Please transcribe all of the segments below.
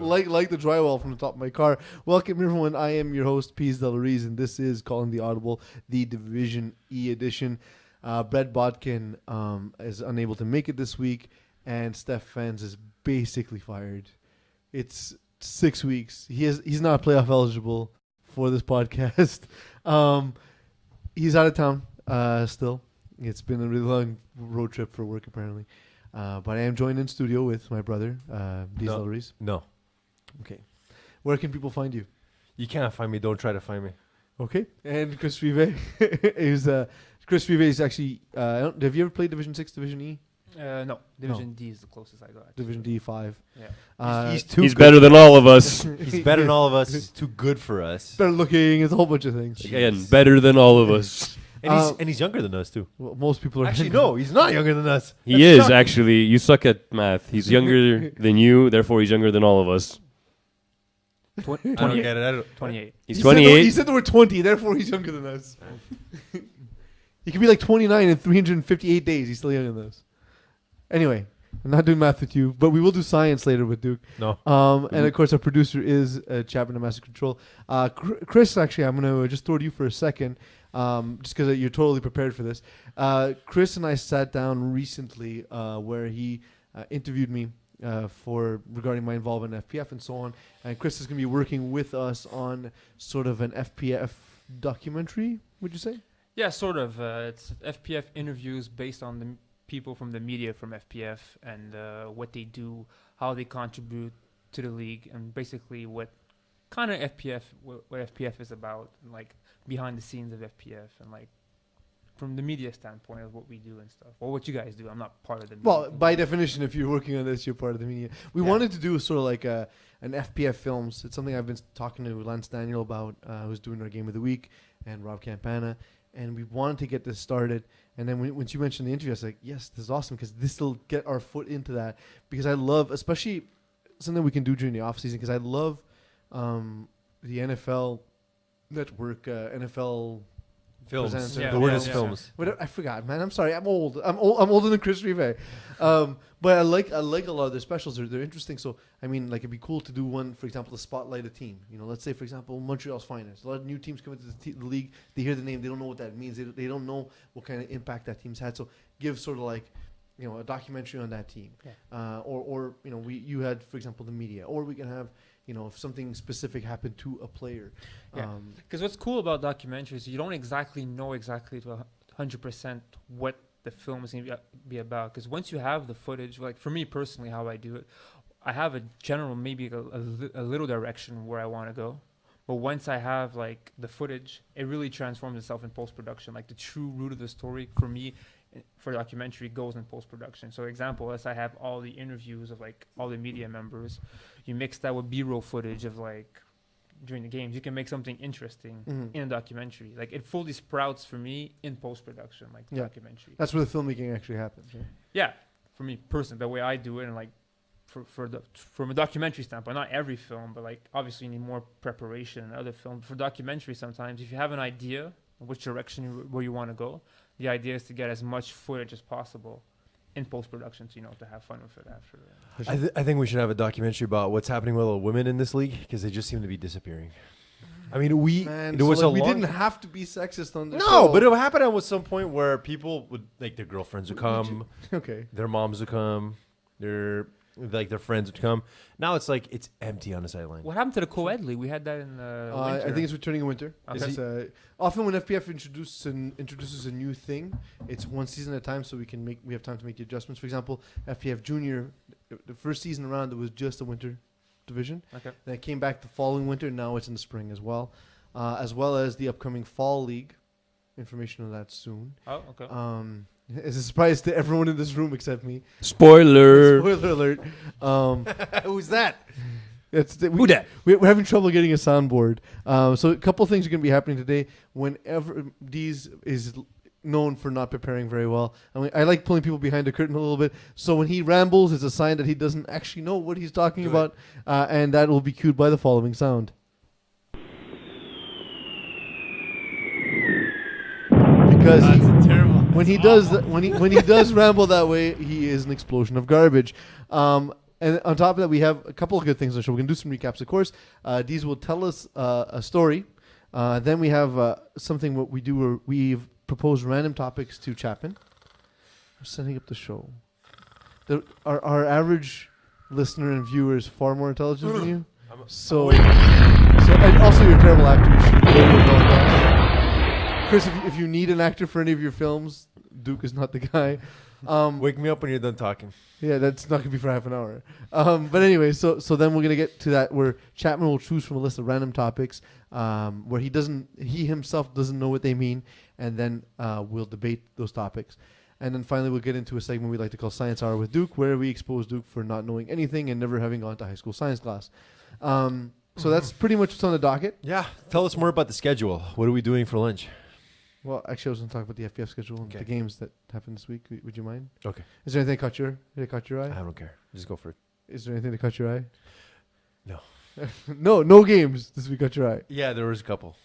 like the drywall from the top of my car. Welcome everyone. I am your host, Pease Del Ruiz, and this is Calling the Audible, the Division E edition. Brett Botkin is unable to make it this week, and Steph Fens is basically fired. It's 6 weeks. He's not playoff eligible for this podcast. He's out of town still. It's been a really long road trip for work apparently. But I am joined in studio with my brother, Diesel Ruiz. No. Okay. Where can people find you? You can't find me. Don't try to find me. Okay. And Chris Rive is Chris Rive is actually have you ever played Division 6, Division E? No. Division D is the closest I got. Actually. Division D5. Yeah. He's better than all of us. He's better than all of us. He's too good for us. Better looking. It's a whole bunch of things. Again, better than all of us. And he's younger than us too. Well, most people are Actually, no, he's not younger than us. He is actually. You suck at math. He's younger than you, therefore he's younger than all of us. I don't get it. I don't. 28. He's 28. He said the word 20, therefore he's younger than us. He could be like 29 in 358 days. He's still younger than us. Anyway, I'm not doing math with you, but we will do science later with Duke. No. And of course, our producer is Chapman of Master Control. Chris, actually, I'm going to just throw to you for a second, just because you're totally prepared for this. Chris and I sat down recently where he interviewed me regarding my involvement in FPF and so on. And Chris is going to be working with us on sort of an FPF documentary, would you say? Yeah, sort of. It's FPF interviews based on the people from the media from FPF and what they do, how they contribute to the league, and basically what kind of FPF, what FPF is about, and like behind the scenes of FPF, and like from the media standpoint of what we do and stuff, or what you guys do. I'm not part of the media. Well, by definition, if you're working on this, you're part of the media. We wanted to do sort of like an FPF films. It's something I've been talking to Lance Daniel about, who's doing our Game of the Week, and Rob Campana. And we wanted to get this started. And then once you mentioned the interview, I was like, yes, this is awesome because this will get our foot into that. Because I love, especially something we can do during the off season, because I love the NFL Network, NFL Films. presents. The word is films. I forgot, man. I'm sorry. I'm old. I'm older than Chris Rive. But I like a lot of their specials. They're interesting. So I mean, like it'd be cool to do one, for example, to spotlight a team. You know, let's say for example, Montreal's Finest. A lot of new teams come into the league. They hear the name. They don't know what that means. They don't know what kind of impact that team's had. So give sort of like, you know, a documentary on that team. Yeah. Or you know, you had, for example, the media. Or we can have, you know, if something specific happened to a player. Yeah. Because what's cool about documentaries, you don't exactly know exactly to 100% what the film is going to be about. Because once you have the footage, like for me personally, how I do it, I have a general, maybe a little direction where I want to go. But once I have like the footage, it really transforms itself in post-production. Like the true root of the story for me, for documentary, goes in post-production. So example, as I have all the interviews of like all the media members, you mix that with B-roll footage of like during the games, you can make something interesting in a documentary. Like it fully sprouts for me in post-production, like the documentary. That's where the filmmaking actually happens. Right? Yeah, for me personally, the way I do it, and like from a documentary standpoint, not every film, but like obviously you need more preparation in other films. For documentary, sometimes if you have an idea of which direction where you want to go, the idea is to get as much footage as possible in post-production, you know, to have fun with it after. I think we should have a documentary about what's happening with all women in this league because they just seem to be disappearing. I mean, we didn't have to be sexist on this. No, but it would happen at some point where people would, like, their girlfriends would come, okay, their moms would come, their friends would come. Now it's like it's empty on the sideline. What happened to the co-ed league? We had that in winter. I think it's returning in winter. Okay. Often when FPF introduces a new thing, it's one season at a time, so we have time to make the adjustments. For example, FPF Junior, the first season around, it was just a winter division. Okay. Then it came back the following winter. Now it's in the spring as well as the upcoming fall league. Information on that soon. Oh, okay. It's a surprise to everyone in this room except me. Spoiler Alert. Who's that? Who that? We're having trouble getting a soundboard. So a couple things are going to be happening today. Whenever Deez is known for not preparing very well. I like pulling people behind the curtain a little bit. So when he rambles, it's a sign that he doesn't actually know what he's talking about. And that will be cued by the following sound. Because when he does ramble that way, he is an explosion of garbage. And on top of that, we have a couple of good things on the show. We're going to do some recaps, of course. Deez will tell us a story. Then we have something what we do where we've proposed random topics to Chapman. We're setting up the show. Our average listener and viewer is far more intelligent than you. So and also you're a terrible actor. You should know what going on. Chris, if you need an actor for any of your films, Duke is not the guy. Wake me up when you're done talking. Yeah, that's not gonna be for half an hour. But anyway, so then we're gonna get to that where Chapman will choose from a list of random topics where he himself doesn't know what they mean, and then we'll debate those topics. And then finally, we'll get into a segment we like to call Science Hour with Duke, where we expose Duke for not knowing anything and never having gone to high school science class. So that's pretty much what's on the docket. Yeah. Tell us more about the schedule. What are we doing for lunch? Well, actually, I was going to talk about the FPF schedule and the games that happened this week. Would you mind? Okay. Is there anything that caught your eye? I don't care. Just go for it. Is there anything that caught your eye? No. No games this week caught your eye. Yeah, there was a couple.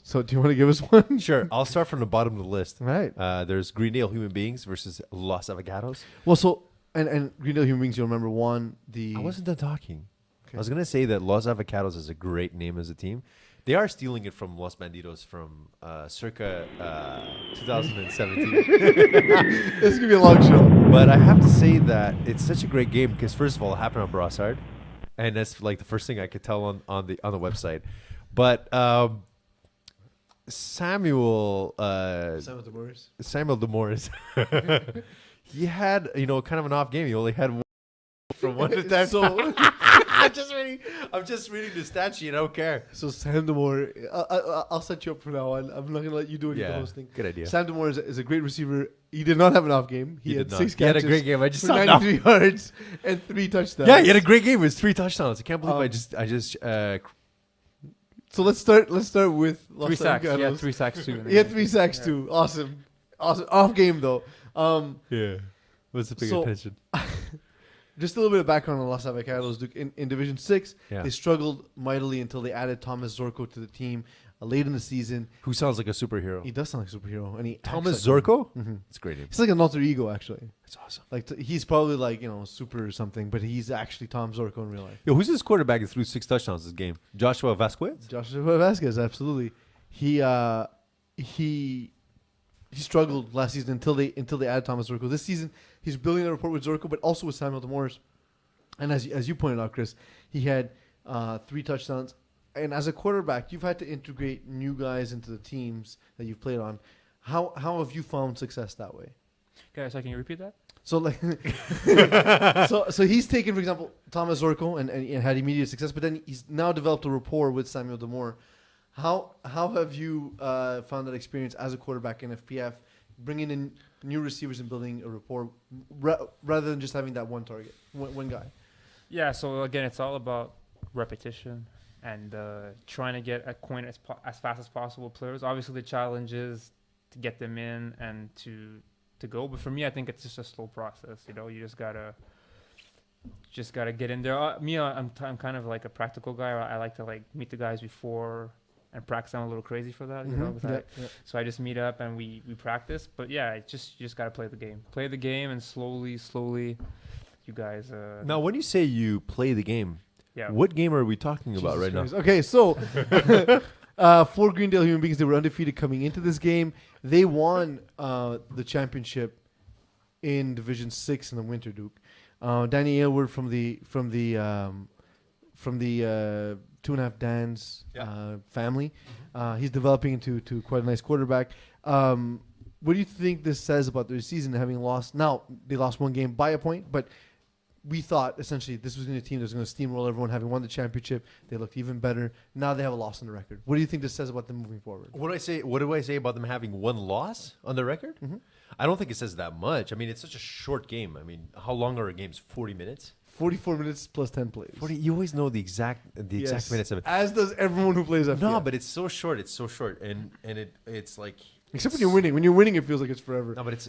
So do you want to give us one? Sure. I'll start from the bottom of the list. Right. There's Greendale Human Beings versus Los Avocados. Well, so and Greendale Human Beings, you'll remember won the. I wasn't done talking. Okay. I was gonna say that Los Avocados is a great name as a team. They are stealing it from Los Bandidos from circa 2017. This is gonna be a long show. But I have to say that it's such a great game because first of all, it happened on Brossard, and that's like the first thing I could tell on the website. But Samuel Demores, he had kind of an off game. He only had one from one to 10. So I'm just reading the stat sheet. I don't care. So Sam Demore, I'll set you up from now on. I'm not gonna let you do any of the hosting. Good idea. Sam Demore is a great receiver. He did not have an off game. He had did not. 6 He had catches. a great game. I just for saw it. 93 yards and 3 touchdowns. Yeah, he had a great game. It was 3 touchdowns. I can't believe I just. So let's start with Los 3 sacks. Avocados. Yeah, 3 sacks too. He had 3 sacks too. Awesome. Off game though. Yeah. What's the big So- attention? Just a little bit of background on Los Avocados. Duke. In Division 6, Yeah. they struggled mightily until they added Thomas Zorko to the team late in the season. Who sounds like a superhero? He does sound like a superhero. And he Thomas acts like Zorko? one. Mhm. It's a great name. He's like an alter ego, actually. That's awesome. Like he's probably like super or something, but he's actually Tom Zorko in real life. Yo, who's this quarterback that threw 6 touchdowns this game? Joshua Vasquez? Joshua Vasquez, absolutely. He struggled last season until they added Thomas Zorko. This season, he's building a rapport with Zorko, but also with Samuel Demores. And as you pointed out, Chris, he had 3 touchdowns. And as a quarterback, you've had to integrate new guys into the teams that you've played on. How have you found success that way? Okay, so can you repeat that? So like, so he's taken, for example, Thomas Zorko and had immediate success, but then he's now developed a rapport with Samuel Demore. How have you found that experience as a quarterback in FPF, bringing in new receivers and building a rapport rather than just having that one target, one guy? Yeah, so again, it's all about repetition and trying to get acquainted as fast as possible with players. Obviously, the challenge is to get them in and to go. But for me, I think it's just a slow process. You just gotta get in there. I'm kind of like a practical guy. I like to meet the guys before and practice. I'm a little crazy for that, So I just meet up and we practice. But yeah, you just gotta play the game. Play the game and slowly, you guys. Now, when you say you play the game, yeah. what game are we talking about right Christ. now? Okay, so for Greendale Human Beings, they were undefeated coming into this game. They won the championship in Division 6 in the winter, Duke. Danny Aylward from the 2.5 Dan's family. He's developing into quite a nice quarterback. What do you think this says about their season, having lost? Now, they lost one game by a point, but we thought essentially this was going to be a team that was going to steamroll everyone, having won the championship. They looked even better. Now they have a loss on the record. What do you think this says about them moving forward? What do I say about them having one loss on the record? Mm-hmm. I don't think it says that much. I mean, it's such a short game. I mean, how long are games? 40 minutes? 44 minutes plus 10 plays. 40. You always know the exact minutes of it. As does everyone who plays FPF. No, but it's so short. It's so short, and it's like. Except when you're winning. When you're winning, it feels like it's forever. No, but it's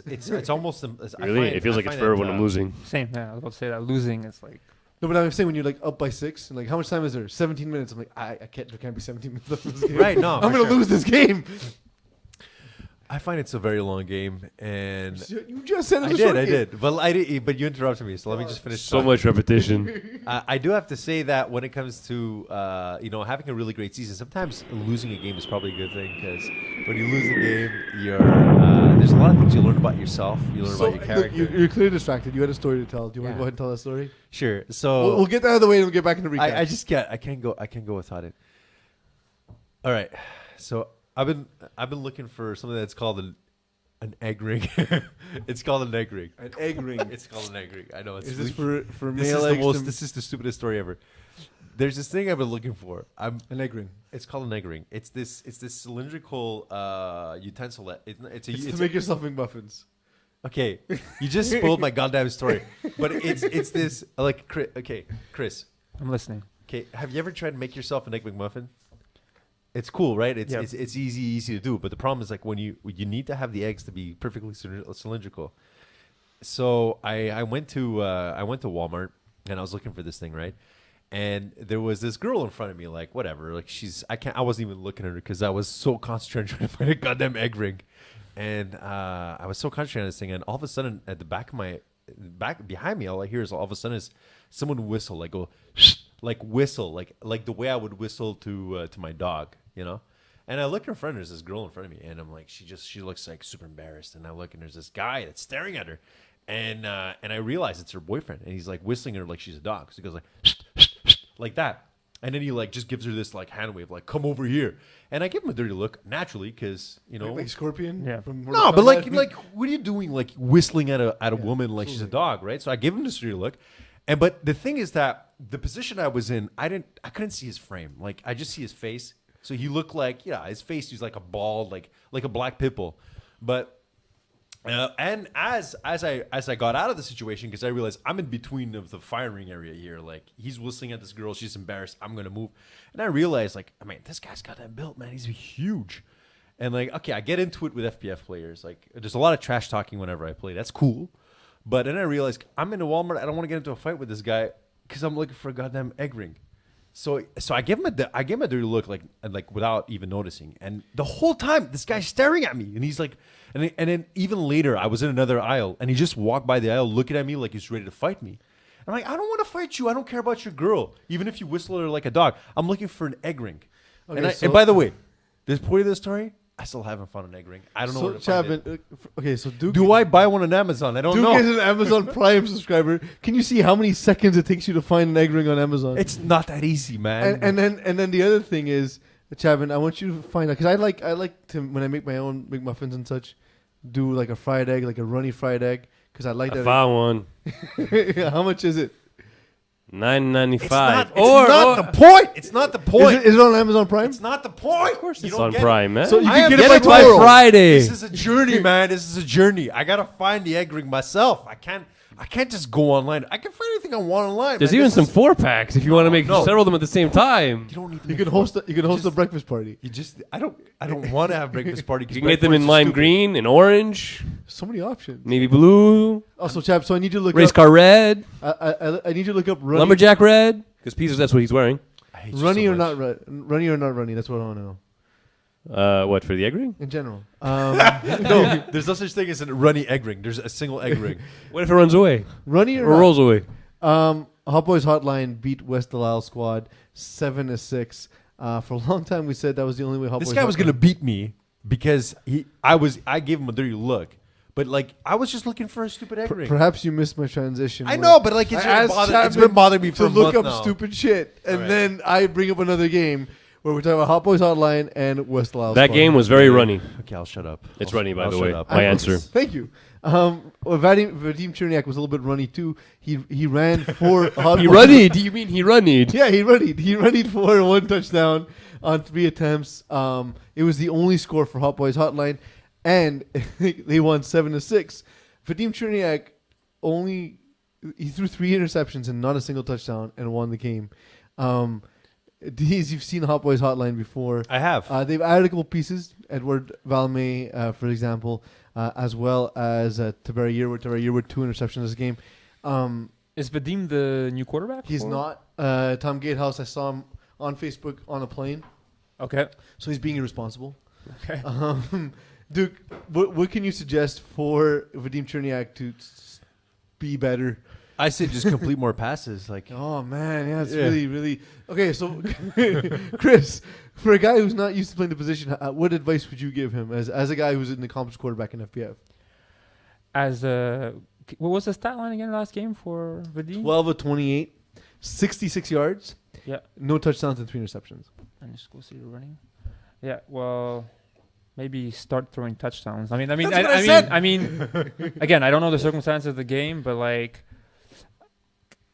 almost. Really? It feels like it's forever when I'm losing. Same. Yeah, I was about to say that losing is like. No, but I'm saying when you're like up by 6, and like how much time is there? 17 minutes. I'm like, there can't be 17 minutes left in this game. Right? No, I'm gonna lose this game. I find it's a very long game, and You just said it I was a short did, I game. did. But I did, but you interrupted me, so let me just finish. So talking. much repetition. I do have to say that when it comes to having a really great season, sometimes losing a game is probably a good thing because when you lose a game, there's a lot of things you learn about yourself. You learn about your Look, character. you're clearly distracted. You had a story to tell. Do you want to Yeah. go ahead and tell that story? Sure. So We'll get that out of the way and we'll get back into recap. I can't go without it. All right. So I've been looking for something that's called an egg ring. It's called an egg ring. An egg ring. It's called an egg ring. I know. It's Is this really- for this male is the eggs? most. This is the stupidest story ever. There's this thing I've been looking for. an egg ring. It's called an egg ring. It's this cylindrical utensil. It's To make yourself McMuffins. okay. You just spoiled my goddamn story. But it's this like okay, Chris. I'm listening. Okay, have you ever tried to make yourself an egg McMuffin? It's cool, right? It's Yeah. it's easy to do. But the problem is like when you need to have the eggs to be perfectly cylindrical. So I went to Walmart and I was looking for this thing, right? And there was this girl in front of me, like whatever, like I wasn't even looking at her because I was so concentrated trying to find a goddamn egg ring, and I was so concentrated on this thing, and all of a sudden at the back behind me, all I hear is all of a sudden is someone whistle, like go, like whistle, like the way I would whistle to my dog, you know. And I look in front, there's this girl in front of me, and I'm like, she looks like super embarrassed, and I look and there's this guy that's staring at her, and I realize it's her boyfriend, and he's like whistling at her like she's a dog, so he goes like that, and then he like just gives her this like hand wave, like come over here, and I give him a dirty look naturally because you know Like Scorpion? Yeah. From no, Mortal but Kombat? like what are you doing like whistling at a woman like she's a dog, right? So I give him this dirty look, but the thing is that the position I was in, I couldn't see his frame, like I just see his face. So he looked like, his face, he's like a bald, like a black pit bull. But, and as I got out of the situation, because I realized I'm in between of the firing area here. Like, he's whistling at this girl. She's embarrassed. I'm going to move. And I realized, like, I mean, this guy's got that built, man. He's huge. And, like, okay, I get into it with FPF players. Like, there's a lot of trash talking whenever I play. That's cool. But then I realized, I'm in a Walmart. I don't want to get into a fight with this guy because I'm looking for a goddamn egg ring. So I gave him a dirty look, like without even noticing, and the whole time this guy's staring at me, and he's like, and then even later I was in another aisle, and he just walked by the aisle looking at me like he's ready to fight me. I'm like, I don't want to fight you. I don't care about your girl, even if you whistle at her like a dog. I'm looking for an egg ring. Okay, And by the way, this point of the story, I still haven't found an egg ring. I don't know where to find it. Okay, so Duke. Do I buy one on Amazon? I don't Duke know. is an Amazon Prime subscriber. Can you see how many seconds it takes you to find an egg ring on Amazon? It's not that easy, man. and then the other thing is, Chavin, I want you to find out because I like to when I make my own McMuffins and such, do like a fried egg, like a runny fried egg, because I like I that. found one. Yeah, how much is it? $9.95. it's not the point. It's not the point. Is it on Amazon Prime? It's not the point. Of course you it's don't on get Prime, man. So you I can am get it by getting by tomorrow. Friday. This is a journey, man. This is a journey. I gotta find the egg ring myself. I can't just go online. I can find anything I want online. There's man. even This some is- 4-packs if you want to make no. several of them at the same time. You don't need. To You make can fun. host a breakfast party. You just. I don't want to have breakfast party. You can get them in lime green and orange, So many options. navy blue, Also, Chap, so I need you to look race up. car red, I need you to look up runny, lumberjack red, because Peter's that's what he's wearing. runny or not runny or not runny. That's what I want to know. What, for the egg ring? In general. No, there's no such thing as a runny egg ring. There's a single egg ring. What if it runs away Runny or or not? rolls away? Hot Boys Hotline beat West Delisle squad 7-6. For a long time, we said that was the only way Hot This Boys guy was Hotline- gonna beat me because I gave him a dirty look, but like I was just looking for a stupid egg ring. Perhaps you missed my transition. I where know, but like I asked it's Chapman been bothering me for to a look month up now. stupid shit, and Alright. then I bring up another game where we're talking about Hot Boys Hotline and West Delisle. That squad. game was very runny. Okay, I'll shut up. It's I'll runny, by I'll the shut way. up. My answer. Thank you. Vadim Cherniak was a little bit runny too. He ran for Hot He Boys. runnied. Do you mean he runnied? Yeah, he runnied for 1 touchdown on 3 attempts. It was the only score for Hot Boys Hotline, and they won 7-6. Vadim Cherniak he threw 3 interceptions and not a single touchdown and won the game. You've seen Hot Boys Hotline before. I have. They've added a couple pieces. Edward Valme, for example, as well as Taveri Yearwood. Taveri Yearwood, 2 interceptions this game. Is Vadim the new quarterback? He's or- not. Tom Gatehouse, I saw him on Facebook on a plane. Okay. So he's being irresponsible. Okay. Duke, what can you suggest for Vadim Cherniak to be better? I said just complete more passes. Like, Oh man, yeah, it's really okay. So, Chris, for a guy who's not used to playing the position, what advice would you give him as a guy who's an accomplished quarterback in FPF? What was the stat line again last game for Vadim? 12 of 28, 66 yards, Yeah. no touchdowns and 3 interceptions. And just go see the running. Yeah, well, maybe start throwing touchdowns. I mean, again, I don't know the circumstances of the game, but like,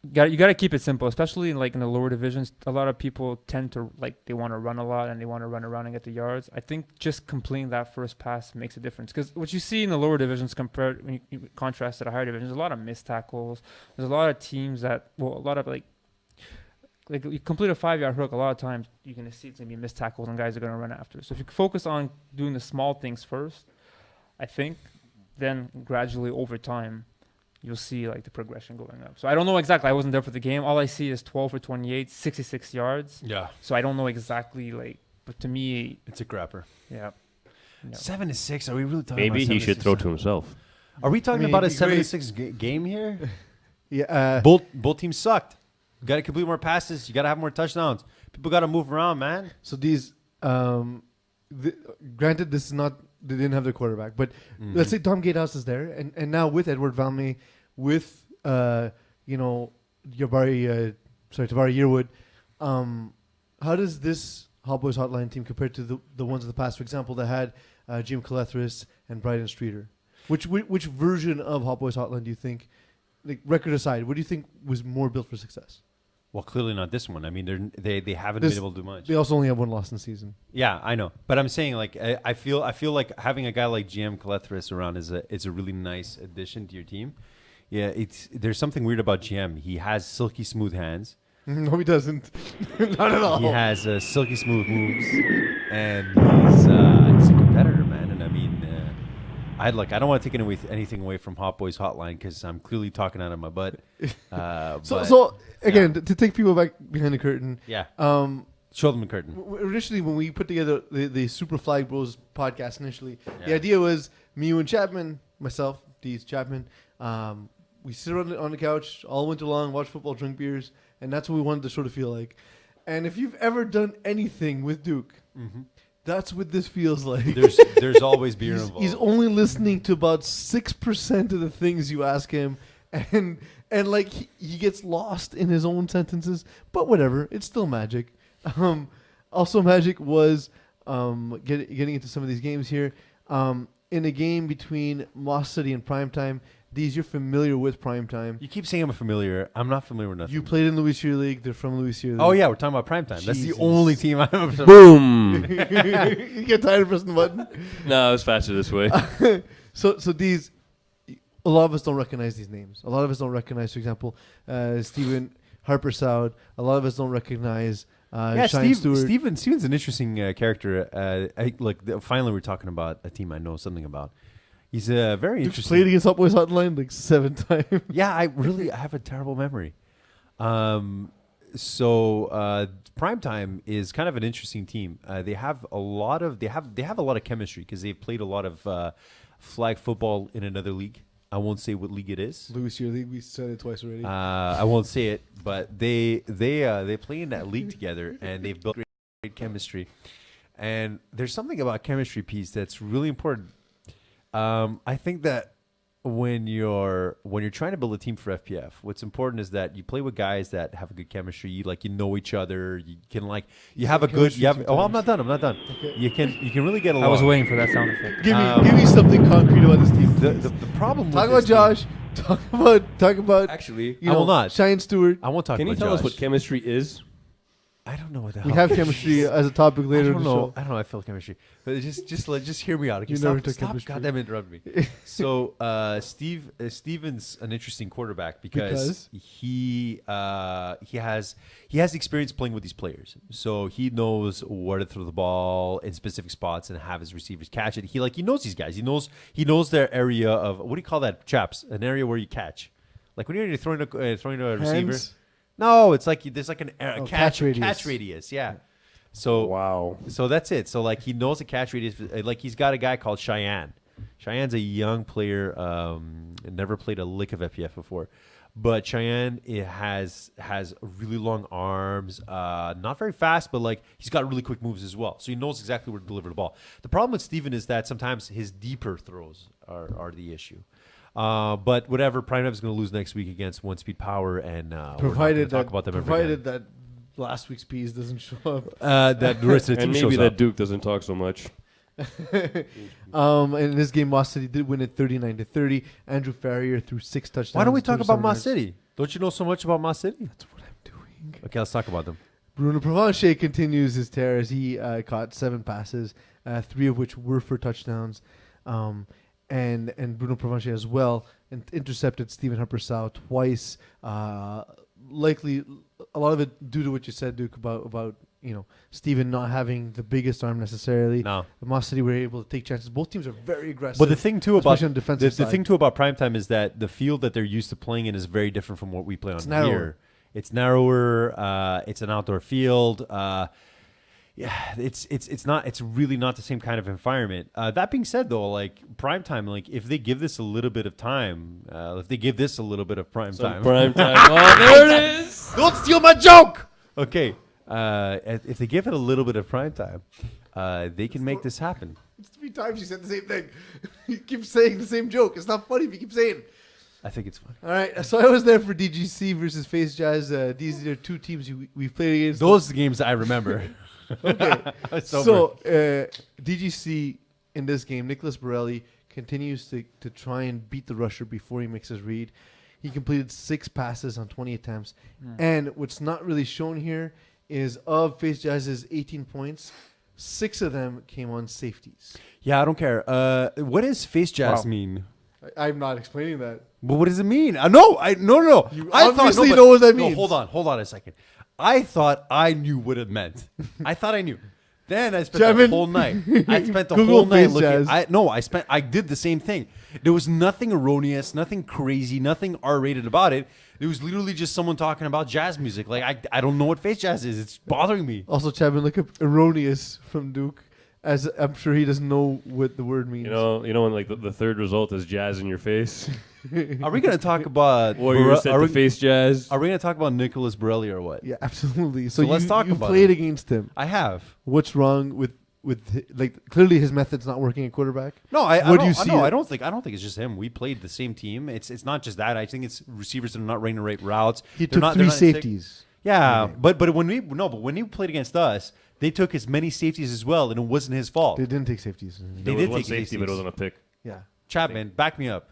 you got to keep it simple, especially in the lower divisions. A lot of people tend to they want to run a lot and they want to run around and get the yards. I think just completing that first pass makes a difference, because what you see in the lower divisions compared when you contrast to the higher divisions, there's a lot of missed tackles. There's a lot of teams that a lot of you complete a 5-yard hook, a lot of times you're going to see it's going to be missed tackles and guys are going to run after. So if you focus on doing the small things first, I think then gradually over time, you'll see the progression going up. So I don't know exactly. I wasn't there for the game. All I see is 12 for 28, 66 yards. yeah, So I don't know exactly but to me, it's a grapper. yeah. 7-6. Are we really talking? Maybe about he should 7-6? throw to himself. Are we talking I mean, about a it'd be great. 7-6 game here? Yeah, Both teams sucked. You got to complete more passes. You got to have more touchdowns. People got to move around, man. so these, granted, this is not, they didn't have their quarterback, but let's say Tom Gatehouse is there, and now with Edward Valmy, with Tavari Yearwood, how does this Hot Boys Hotline team compare to the ones of the past? For example, that had Jim Calethris and Bryden Streeter. Which version of Hot Boys Hotline do you think, record aside, what do you think was more built for success? Well, clearly not this one. I mean, they haven't been able to do much. They also only have one loss in the season. Yeah, I know, but I'm saying I feel like having a guy like GM Calethris around is a really nice addition to your team. Yeah, there's something weird about GM. He has silky smooth hands. No, he doesn't. Not at all. He has silky smooth moves, and he's a competitor, man. And I mean, I don't want to take anything away from Hot Boys Hotline because I'm clearly talking out of my butt. So again, to take people back behind the curtain. Yeah. Show them the curtain. Initially, when we put together the Super Flag Bros podcast, the idea was me, you, and Chapman, myself, Deez Chapman. We sit on the couch all winter long, watch football, drink beers, and that's what we wanted the show to feel like. And if you've ever done anything with Duke, that's what this feels like. There's always beer involved. He's only listening to about 6% of the things you ask him, and he gets lost in his own sentences. But whatever, it's still magic. Also, magic was getting into some of these games here. In a game between Moss City and Primetime, Deez, you're familiar with Primetime. You keep saying I'm familiar. I'm not familiar with nothing. You played in Louis Cyr League. They're from Louis Cyr League. Oh yeah, we're talking about Primetime. That's the Jesus. only team I'm familiar. Boom! You get tired of pressing the button? No, it's faster this way. So Deez, a lot of us don't recognize these names. A lot of us don't recognize, for example, Stephen Harper Soud. A lot of us don't recognize Shine Stewart. Steven's an interesting character. Finally, we're talking about a team I know something about. He's a very Duke's interesting. played against Hot Boys Hotline 7 times. Yeah, I have a terrible memory. So Primetime is kind of an interesting team. They have a lot of chemistry because they've played a lot of flag football in another league. I won't say what league it is. Louis Cyr League. We said it twice already. I won't say it, but they play in that league together, and they've built great chemistry. And there's something about chemistry piece that's really important. I think that when you're trying to build a team for FPF, what's important is that you play with guys that have a good chemistry. You know each other. You can you have a good. You have. Oh, I'm not done. Okay. You can really get along. I was waiting for that sound effect. Give me something concrete about this team. The problem. Talk with about this Josh. Talk about. Actually, I will not. Shine Stewart. I won't talk. Can you about tell us Josh. what chemistry is? I don't know what the hell. We have chemistry as a topic later. I don't in the know. show. I don't know. I feel chemistry, but just hear me out. Okay? You never took Stop chemistry. goddamn interrupt me. So Steven's an interesting quarterback because he has experience playing with these players, so he knows where to throw the ball in specific spots and have his receivers catch it. He knows these guys. He knows their area of what do you call that, chaps? An area where you catch, like when you're throwing a receiver. Hands? No, it's like there's like a catch radius. radius. Yeah. So Wow. So that's it. So like he knows the catch radius. Like he's got a guy called Cheyenne. Cheyenne's a young player. Never played a lick of FPF before, but Cheyenne has really long arms. Not very fast, but like he's got really quick moves as well. So he knows exactly where to deliver the ball. The problem with Steven is that sometimes his deeper throws are the issue. But whatever, Prime Time is going to lose next week against One Speed Power, and Provided talk about them provided that last week's piece doesn't show up. that the rest of the team And shows maybe that up. Duke doesn't talk so much. And in this game, Moss City did win it 39-30. Andrew Farrier threw 6 touchdowns. Why don't we talk about 27 Moss yards. City? Don't you know so much about Moss City? That's what I'm doing. Okay, let's talk about them. Bruno Provencher continues his tear as he caught 7 passes, 3 of which were for touchdowns. And Bruno Provencher as well intercepted Stephen Harper-Sow twice. Likely, a lot of it due to what you said, Duke, about Stephen not having the biggest arm necessarily. No. Moss City were able to take chances. Both teams are very aggressive. But the thing too about especially on the defensive the side. thing too about primetime is that the field that they're used to playing in is very different from what we play on It's narrower. here. It's narrower. It's an outdoor field. It's really not the same kind of environment. That being said, though, like primetime, like if they give this a little bit of time, if they give this a little bit of prime time, Prime time. Oh, there it is. don't steal my joke. Okay, if they give it a little bit of prime time, they can make this happen. It's 3 times you said the same thing. You keep saying the same joke. It's not funny if you keep saying it. I think it's fun. All right, so I was there for DGC versus Face Jazz. These are 2 teams we've played against. Those are the games I remember. Okay. It's So over. DGC in this game, Nicholas Borelli continues to try and beat the rusher before he makes his read. He completed 6 passes on 20 attempts. And what's not really shown here is of Face Jazz's 18 points, 6 of them came on safeties. Yeah, I don't care. What does face jazz Wow. mean? I'm not explaining that. But what does it mean? No. You I obviously but- know what that no, means. hold on a second. I thought I knew what it meant. I thought I knew. Then I spent the Chapman, whole night. I spent the Google whole night face looking. jazz. I did the same thing. There was nothing erroneous, nothing crazy, nothing R-rated about it. It was literally just someone talking about jazz music. Like I don't know what face jazz is. It's bothering me. Also, Chapman, look up erroneous from Duke, as I'm sure he doesn't know what the word means. You know when like the third result is jazz in your face, Are we gonna talk about? Warriors set are to we, face jazz. are we gonna talk about Nicholas Borelli or what? Yeah, absolutely. So let's talk you about played him. against him. I have. What's wrong with like clearly his method's not working at quarterback? No, I Where do don't, you see no, it? I don't think it's just him. We played the same team. It's not just that. I think it's receivers that are not running the right routes. He They're took not- 3 they're not in sync. safeties. Yeah, Okay. but when he played against us, they took as many safeties as well, and it wasn't his fault. They didn't take safeties. They There was did one take safety, but it safeties. wasn't a pick. Yeah. Chapman, back me up.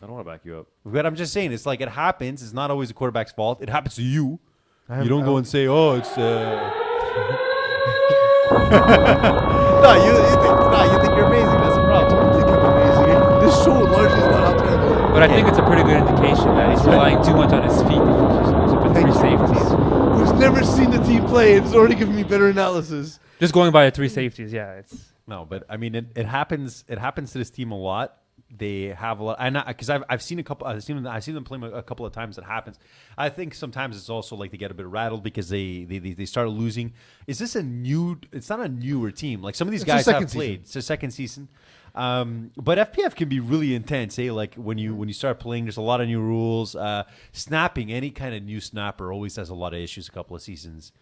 I don't want to back you up. But I'm just saying, it's like it happens. It's not always the quarterback's fault. It happens to you. I You don't go I- and say, "Oh, it's." You think you're amazing. That's the problem. think I'm amazing. This show largely is not how to handle it. But I think it's a pretty good indication that he's relying too much on his feet. If he just goes up with 3 safeties. Who's never seen the team play and is already giving me better analysis. Just going by 3 safeties, yeah, it's. No, but I mean, it happens. It happens to this team a lot. They have a lot, and because I've seen a couple. I've seen them play a couple of times. It happens. I think sometimes it's also like they get a bit rattled because they start losing. Is this a new? It's not a newer team. Like some of these It's their guys second have played. season. It's their second season. But FPF can be really intense. Eh? Like when you start playing, there's a lot of new rules. Snapping, any kind of new snapper always has a lot of issues. A couple of seasons.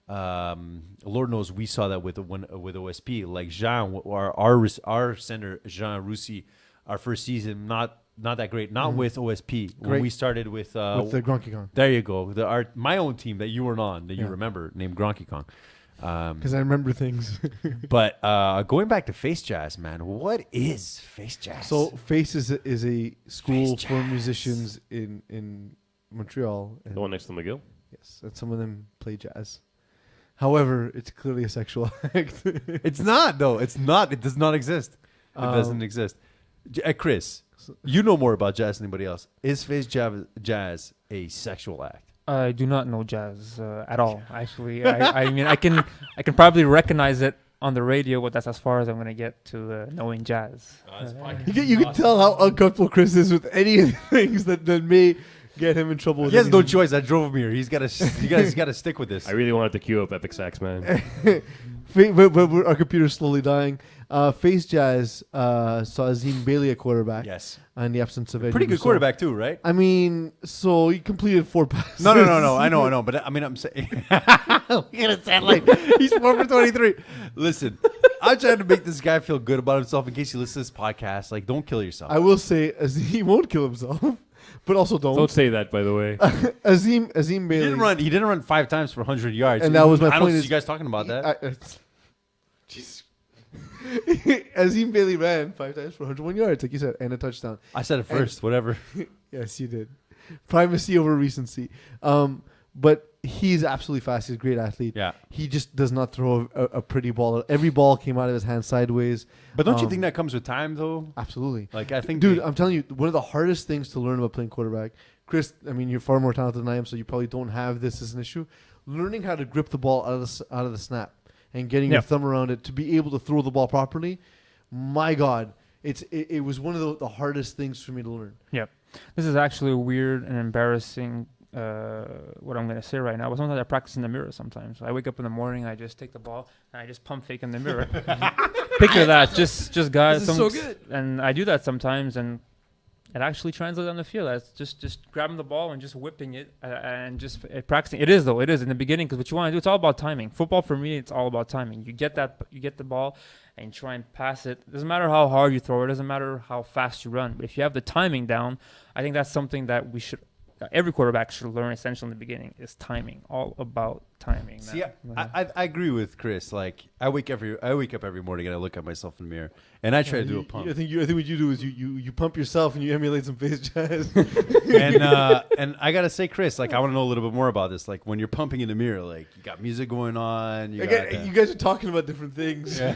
Lord knows we saw that with OSP. Like Jean, our center Jean Russi, our first season not that great. Not with OSP. When Great. we started with With the Gronky Kong. there you go. My own team that you weren't on that you Yeah. remember named Gronky Kong. Because I remember things. But going back to Face Jazz, man, what is Face Jazz? So Face is a school Face for Jazz. musicians in Montreal. And The one next to McGill. yes, and some of them play jazz. However, it's clearly a sexual act. it's not though. It's not. It does not exist. It doesn't exist. Chris, you know more about jazz than anybody else. Is Face Jazz a sexual act? I do not know jazz at all. Actually, I mean, I can probably recognize it on the radio, but that's as far as I'm gonna get to knowing jazz. You can tell how uncomfortable Chris is with any of the things that may get him in trouble. He has no choice. I drove him here. He's got to stick with this. I really wanted to queue up Epic Sax, man. But our computer's slowly dying. Face Jazz saw Azim Bailey a quarterback. Yes. In the absence of Eddie Pretty good Rousseau. quarterback too, right? I mean, so he completed 4 passes. No. I know. But I mean, I'm saying. Look at it sound like he's 4 for 23. Listen, I'm trying to make this guy feel good about himself in case you listen to this podcast. Like, don't kill yourself. I will say he won't kill himself, but also Don't say that, by the way. Azim Bailey. He didn't run 5 times for 100 yards. And that was my I don't point see is- you guys talking about that. Jesus. Azim Bailey ran 5 times for 101 yards, like you said, and a touchdown. I said it first. Whatever. Yes, you did. Primacy over recency. But he's absolutely fast. He's a great athlete. Yeah. He just does not throw a pretty ball. Every ball came out of his hand sideways. But don't you think that comes with time, though? Absolutely. Like, I think, Dude, I'm telling you, one of the hardest things to learn about playing quarterback, Chris, I mean, you're far more talented than I am, so you probably don't have this as an issue. Learning how to grip the ball out of the snap and getting your thumb around it to be able to throw the ball properly, my God, it was one of the hardest things for me to learn. Yep. This is actually a weird and embarrassing what I'm going to say right now. But sometimes I practice in the mirror sometimes. I wake up in the morning, I just take the ball, and I just pump fake in the mirror. Picture that. Just guys. This is so good. And I do that sometimes, and it actually translates on the field. That's just grabbing the ball and just whipping it and just practicing. It is, though. It is in the beginning, because what you want to do, it's all about timing. Football, for me, it's all about timing. You get the ball and try and pass it. It doesn't matter how hard you throw it. It doesn't matter how fast you run. But if you have the timing down, I think that's something that we should every quarterback should learn essentially in the beginning is timing. All about timing. See, I agree with Chris. Like, I wake up every morning and I look at myself in the mirror and I try to do a pump. I think what you do is you pump yourself and you emulate some face jazz. and I gotta say, Chris, like, I want to know a little bit more about this. Like, when you're pumping in the mirror, like, you got music going on. You guys are talking about different things. Yeah.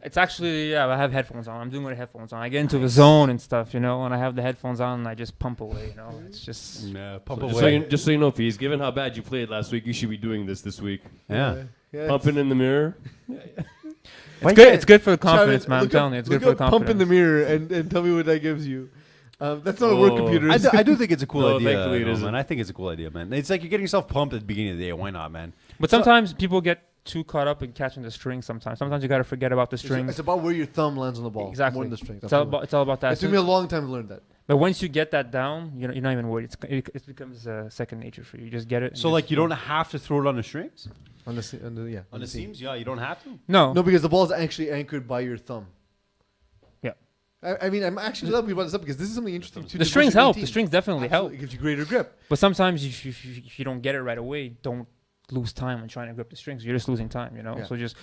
It's actually, I have headphones on. I'm doing it with headphones on. I get into the zone and stuff, and I have the headphones on and I just pump away. It's just pump So away. just so you know, Fees, given how bad you played last week, you should be doing this week. Yeah. Pumping in the mirror. It's good. It's good for the confidence, man. I'm Look telling you, it's good for the confidence. Pump in the mirror and tell me what that gives you. That's not a work computer. I do think it's a cool No, idea, thankfully it isn't. man. I think it's a cool idea, man. It's like you're getting yourself pumped at the beginning of the day. Why not, man? But sometimes people get too caught up in catching the string. Sometimes you got to forget about the strings. It's about where your thumb lands on the ball. Exactly. More than the strings. It's all about that. It took me a long time to learn that. But once you get that down, you're not even worried. It becomes second nature for you. You just get it. So, like, you don't have to throw it on the strings? On the seams, yeah, you don't have to. No, because the ball is actually anchored by your thumb. Yeah. I mean, I'm actually glad we brought this up because this is something interesting too. the strings help. The strings definitely help. It gives you greater grip. But sometimes if you don't get it right away, don't lose time when trying to grip the strings. You're just losing time, Yeah. So just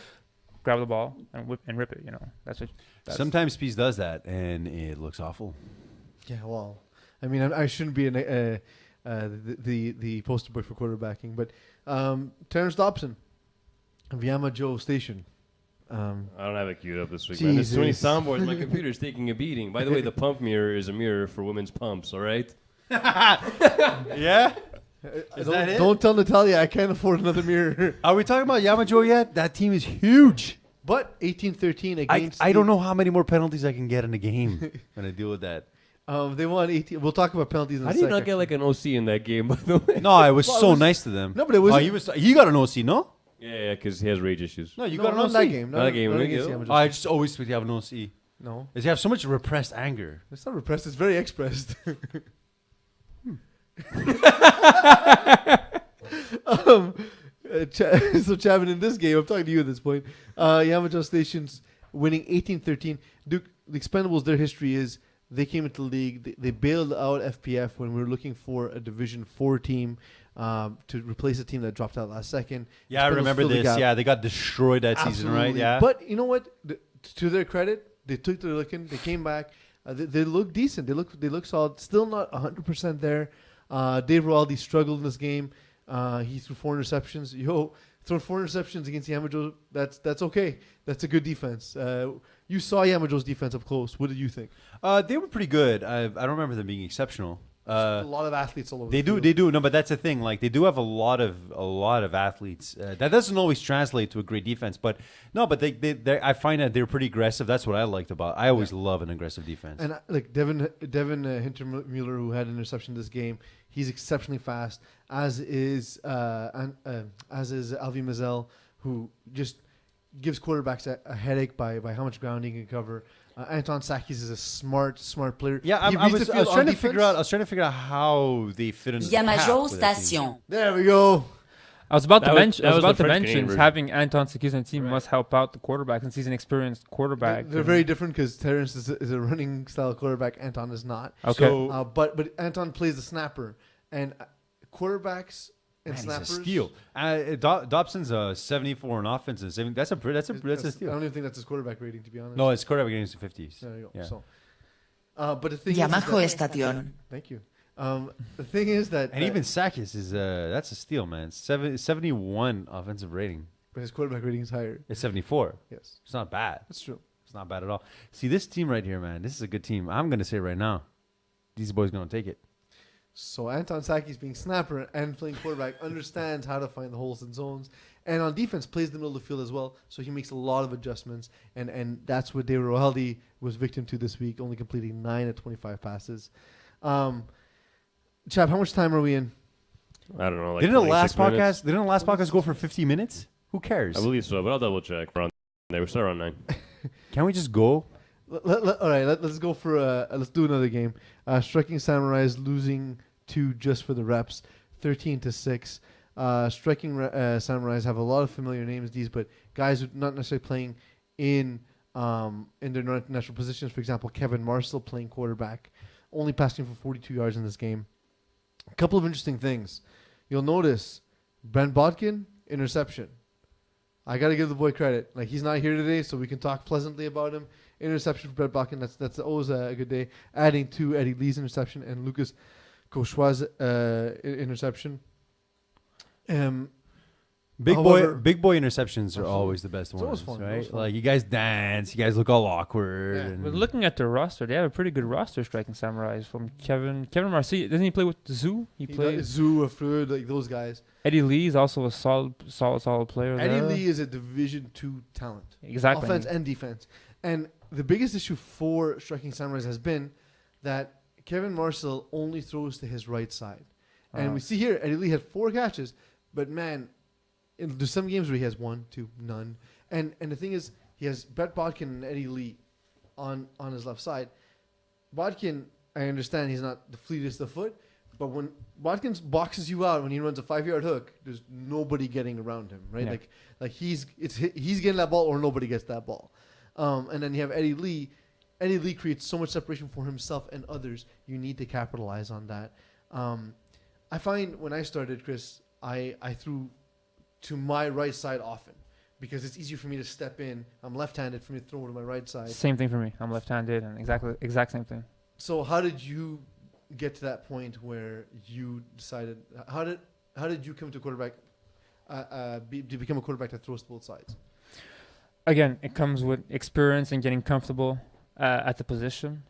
grab the ball and whip and rip it. That's what. Sometimes Peace does that, and it looks awful. Yeah, well, I mean, I shouldn't be the poster boy for quarterbacking, but Terrence Dobson, Viama Joe Station. I don't have it queued up this week, man. There's too many Jesus. soundboards. My computer's taking a beating. By the way, the pump mirror is a mirror for women's pumps, all right? Yeah? Is that it? Don't tell Natalia I can't afford another mirror. Are we talking about Yamajo yet? That team is huge. But 18-13 against. I don't know how many more penalties I can get in a game when I deal with that. They won 18. We'll talk about penalties in a How second. did you not get like an OC in that game, by the way? No, I was Well, it so was- nice to them. No, but it was. He got an OC, no? Yeah, because he has rage issues. No, you No, got an not OC. in that game. Not that game, Not really? against Oh. Yamajo. I just always think you have an OC. No, Is you have so much repressed anger. it's not repressed. It's very expressed. So Chavin, in this game, I'm talking to you at this point. Yamajo Station's winning 18-13. Duke, the Expendables, their history is they came into the league. They bailed out FPF when we were looking for a Division 4 team to replace a team that dropped out last second. Yeah, I Expendables remember filled the this. gap. Yeah, they got destroyed that season, right? Absolutely. Yeah. But you know what? To their credit, they took their licking. They came back. They look decent. They look solid. Still not 100% there. Dave Rawaldi struggled in this game. He threw 4 interceptions. Throwing 4 interceptions against Yamajo, that's okay. That's a good defense. You saw Yamajo's defense up close. What did you think? They were pretty good. I don't remember them being exceptional. a lot of athletes all over. They the field. do. No, but that's the thing. Like they do have a lot of athletes. That doesn't always translate to a great defense, but no. But they I find that they're pretty aggressive. That's what I liked about. I always love an aggressive defense. And like Devin Hintermuller, who had an interception this game, he's exceptionally fast. As is Alvin Mazel, who just gives quarterbacks a headache by how much ground he can cover. Anton Sakis is a smart player. Yeah, I was trying to figure out how they fit in. Yamajo Station. There we go. I was about That to was- mention. that I was was the about to French mention Canadian version. having Anton Sakis on the team must help out the quarterback since he's an experienced quarterback. They're very different because Terrence is a running style quarterback. Anton is not. Okay. So, But Anton plays the snapper, and quarterbacks and man, snappers. he's a steal. Dobson's a 74 in offense and 70. That's a I steal. don't even think that's his quarterback rating, to be honest. No, it's quarterback against the 50s. There you go. Yeah. So, but the thing Yamajo is that, Station. thank you. The thing is that And even Sakis is that's a steal, man. 71 offensive rating. but his quarterback rating is higher. It's 74. Yes, It's not bad. that's true. It's not bad at all. See, this team right here, man, this is a good team. I'm going to say right now, these boys going to take it. So Anton Sakis, being snapper and playing quarterback, understands how to find the holes and zones, and on defense plays the middle of the field as well. So he makes a lot of adjustments, and that's what David Rohaldi was victim to this week, only completing 9 of 25 passes. Chap, how much time are we in? I don't know. Like Didn't the 26 last minutes? podcast go for 50 minutes? Who cares? I believe so, but I'll double check. We're on there. We start around 9. Can we just go? All right, let's go for let's do another game. Striking Samurais losing to Just for the Reps, 13-6. Striking Samurais have a lot of familiar names, these, but guys who not necessarily playing in their natural positions. For example, Kevin Marcel playing quarterback, only passing for 42 yards in this game. A couple of interesting things. You'll notice Brent Bodkin, interception. I got to give the boy credit. Like, he's not here today, so we can talk pleasantly about him. Interception for Brent Bodkin. That's always a good day. Adding to Eddie Lee's interception and Lucas Cauchois' interception. Big However, boy interceptions are Absolutely. always the best It's always ones, fun, always right? fun. Like you guys dance, you guys look all awkward. Yeah, and But looking at their roster, they have a pretty good roster. Striking Samurais from Kevin Marcy. Doesn't he play with Zoo? He plays. Zoo, Afrood, like those guys. Eddie Lee is also a solid player. Eddie there. Lee is a Division II talent. Exactly. Offense and defense. And the biggest issue for Striking Samurais has been that Kevin Marcel only throws to his right side. And we see here, Eddie Lee had 4 catches, but man, there's some games where he has 1, 2, none. And the thing is, he has Brett Bodkin and Eddie Lee on his left side. Bodkin, I understand he's not the fleetest of foot, but when Bodkin boxes you out when he runs a 5-yard hook, there's nobody getting around him, right? Yeah. Like he's getting that ball or nobody gets that ball. And then you have Eddie Lee. Eddie Lee creates so much separation for himself and others. You need to capitalize on that. I find when I started, Chris, I threw to my right side often because it's easier for me to step in. I'm left-handed, for me to throw to my right side. Same thing for me. I'm left-handed, and exact same thing. So how did you get to that point where you decided? How did you come to quarterback? To become a quarterback that throws to both sides? Again, it comes with experience and getting comfortable at the position.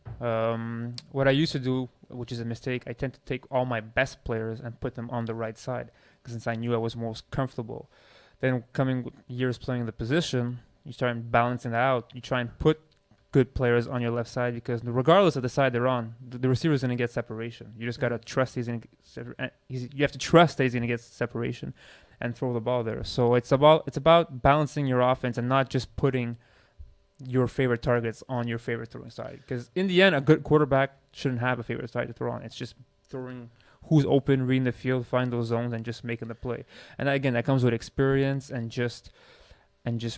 What I used to do, which is a mistake, I tend to take all my best players and put them on the right side, since I knew I was most comfortable. Then coming with years playing the position, you start balancing that out. You try and put good players on your left side because regardless of the side they're on, the receiver's going to get separation. You just got to trust you have to trust that he's going to get separation and throw the ball there. So it's about balancing your offense and not just putting your favorite targets on your favorite throwing side. Because in the end, a good quarterback shouldn't have a favorite side to throw on. It's just throwing who's open, reading the field, find those zones, and just making the play. And again, that comes with experience and just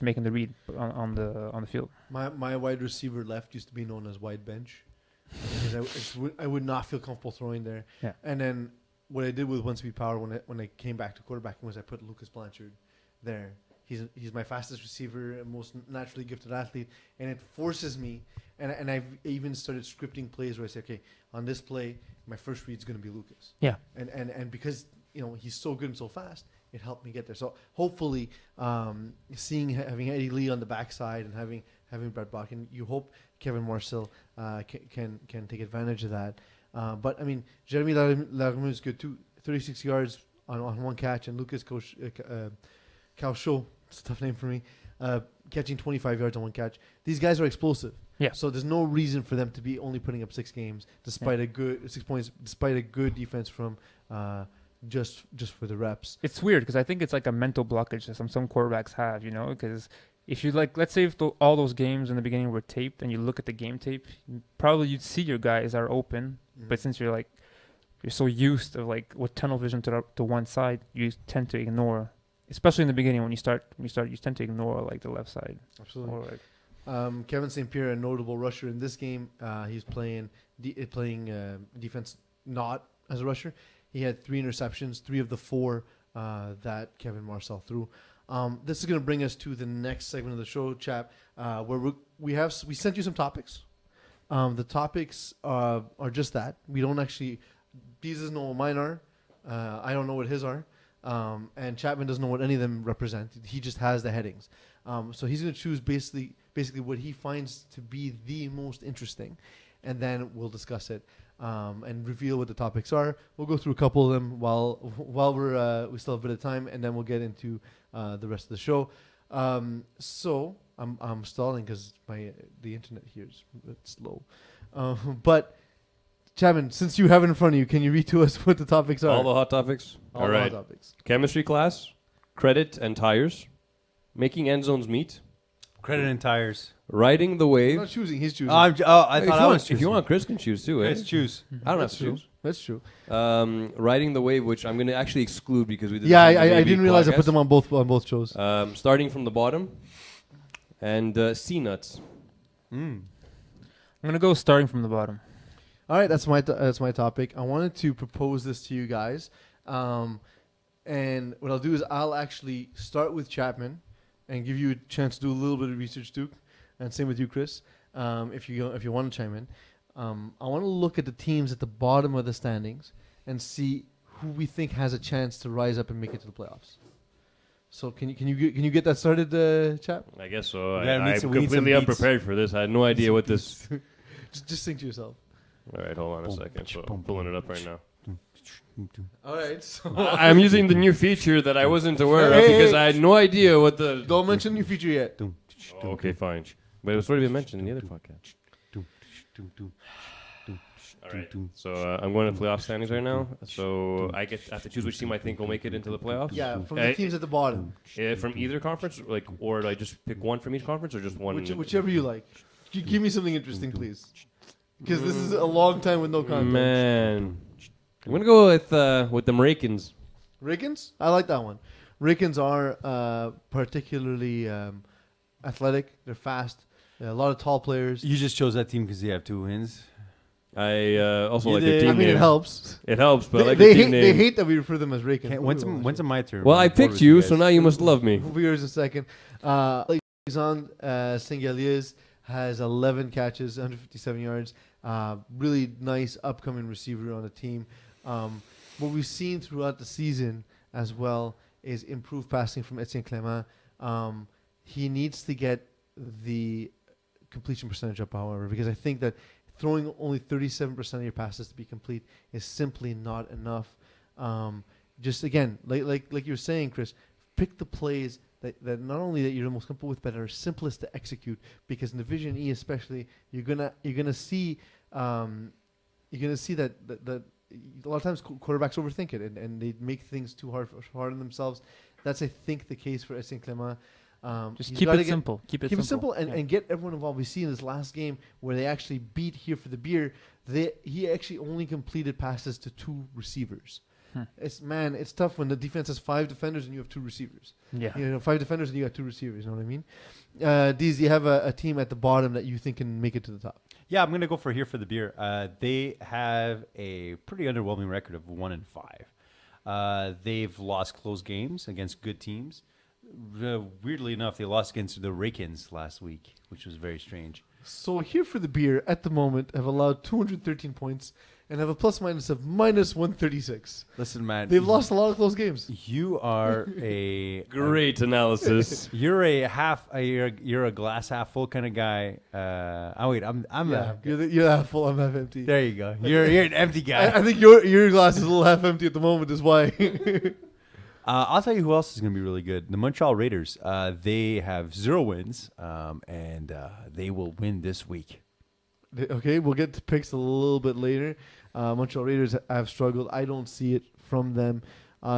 making the read on the field. My wide receiver left used to be known as wide bench because I would not feel comfortable throwing there. Yeah. And then what I did with One Speed Power when I came back to quarterbacking was I put Lucas Blanchard there. He's my fastest receiver and most naturally gifted athlete, and it forces me. And I've even started scripting plays where I say, okay, on this play, my first read is going to be Lucas. Yeah. And because he's so good and so fast, it helped me get there. So hopefully, having Eddie Lee on the backside and having Brett Bodkin, you hope Kevin Marcel can take advantage of that. But I mean, Jeremy Larmu is good too. 36 yards on one catch, and Lucas Cauchot, it's a tough name for me, catching 25 yards on one catch. These guys are explosive. Yeah. So there's no reason for them to be only putting up 6 games, despite a good 6 points, despite a good defense from just for the reps. It's weird because I think it's like a mental blockage that some quarterbacks have, you know, because if you like, let's say if all those games in the beginning were taped and you look at the game tape, probably you'd see your guys are open, but since you're so used to like with tunnel vision to one side, you tend to ignore, especially in the beginning when you start, you tend to ignore like the left side. Absolutely. Or like, Kevin St. Pierre, a notable rusher in this game. He's playing defense not as a rusher. He had 3 interceptions, 3 of the 4 that Kevin Marcel threw. This is going to bring us to the next segment of the show, chap, where we sent you some topics. The topics are just that. We don't actually. These doesn't know what mine are. I don't know what his are. And Chapman doesn't know what any of them represent. He just has the headings. So he's going to choose basically what he finds to be the most interesting, and then we'll discuss it and reveal what the topics are. We'll go through a couple of them while we still have a bit of time, and then we'll get into the rest of the show. So I'm stalling because the internet here is a bit slow, but. Chapman, since you have it in front of you, can you read to us what the topics are? All the hot topics. All right. the hot topics. Chemistry class, credit and tires, making end zones meet, Credit and tires. riding the I'm wave. not choosing. He's choosing. I thought I was choosing. If you want, Chris can choose too. Chris, choose. I don't have That's to true. choose. That's true. Riding the wave, which I'm going to actually exclude because we did. Yeah, the I Baby didn't realize I put podcast. them on both shows. Starting from the bottom, and C nuts. I'm gonna go starting from the bottom. All right, that's my topic. I wanted to propose this to you guys, and what I'll do is I'll actually start with Chapman, and give you a chance to do a little bit of research, Duke, and same with you, Chris. If you want to chime in, I want to look at the teams at the bottom of the standings and see who we think has a chance to rise up and make it to the playoffs. So can you get that started, Chap? I guess so. Yeah, I'm we need some completely beats. unprepared for this. I had no idea what this. Just think to yourself. All right, hold on a second. So I'm pulling it up right now. All right. So I'm using the new feature that I wasn't aware of Hey, because hey. I had no idea what the. don't mention new feature yet. Oh, okay, fine. But it was already been mentioned in the other podcast. All right. So I'm going to playoff standings right now. So I have to choose which team I think will make it into the playoffs. Yeah, from the teams at the bottom, From either conference, or do I just pick one from each conference, or just one? whichever you like. Give me something interesting, please. Because this is a long time with no content. Man, I'm gonna go with the Americans. Rickens? I like that one. Rickens are particularly athletic. They're fast. A lot of tall players. You just chose that team because they have 2 wins. I also You like their did. team I mean, name. it helps. It helps, but I like They the team hate name. that we refer them as Rickens. When's it my turn? Well, I I'm bored picked with you, guys. so now you must love me. We'll be yours in a second. Alexandre Singaliers has 11 catches, 157 yards. Really nice upcoming receiver on the team. What we've seen throughout the season as well is improved passing from Etienne Clément. He needs to get the completion percentage up, however, because I think that throwing only 37% of your passes to be complete is simply not enough. Just again, like you were saying, Chris, pick the plays that not only that you're the most comfortable with, but are simplest to execute. Because in Division E, especially, you're gonna see that a lot of times quarterbacks overthink it and they make things too hard on themselves. That's, I think, the case for Etienne Clément. Just he's keep gotta it simple. Keep it Keep it simple. simple and get everyone involved. We see in this last game where they actually beat Here for the Beer, he actually only completed passes to 2 receivers. It's tough when the defense has 5 defenders and you have 2 receivers. Yeah. 5 defenders and you got 2 receivers. You know what I mean? Deez, you have a team at the bottom that you think can make it to the top. Yeah, I'm gonna go for Here for the Beer. They have a pretty underwhelming record of 1-5. They've lost close games against good teams. Weirdly enough, they lost against the Rakens last week, which was very strange. So here for the beer at the moment have allowed 213 points and have a plus minus of minus 136. Listen, man. They've lost a lot of close games. You are a Great analysis. You're a glass half full kind of guy. Wait, I'm You're half full. I'm half empty. there you go. You're an empty guy. I think your glass is a little half empty at the moment. Is why. I'll tell you who else is going to be really good. The Montreal Raiders. They have 0 wins, and they will win this week. Okay, we'll get to picks a little bit later. Montreal Raiders have struggled. I don't see it from them.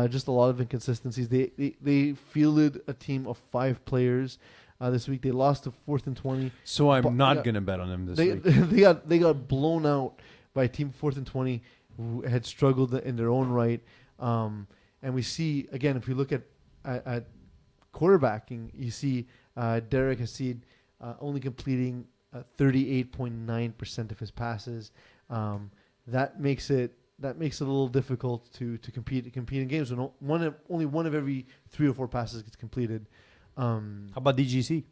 Just a lot of inconsistencies. They fielded a team of 5 players this week. They lost to 4th and 20. So I'm But- not yeah. going to bet on them this They week. they got blown out by a team 4th and 20 who had struggled in their own right. And we see again, if we look at quarterbacking, you see Derek Hassid only completing 38.9% of his passes. That makes it a little difficult to compete in games when only one of every 3 or 4 passes gets completed. How about DGC?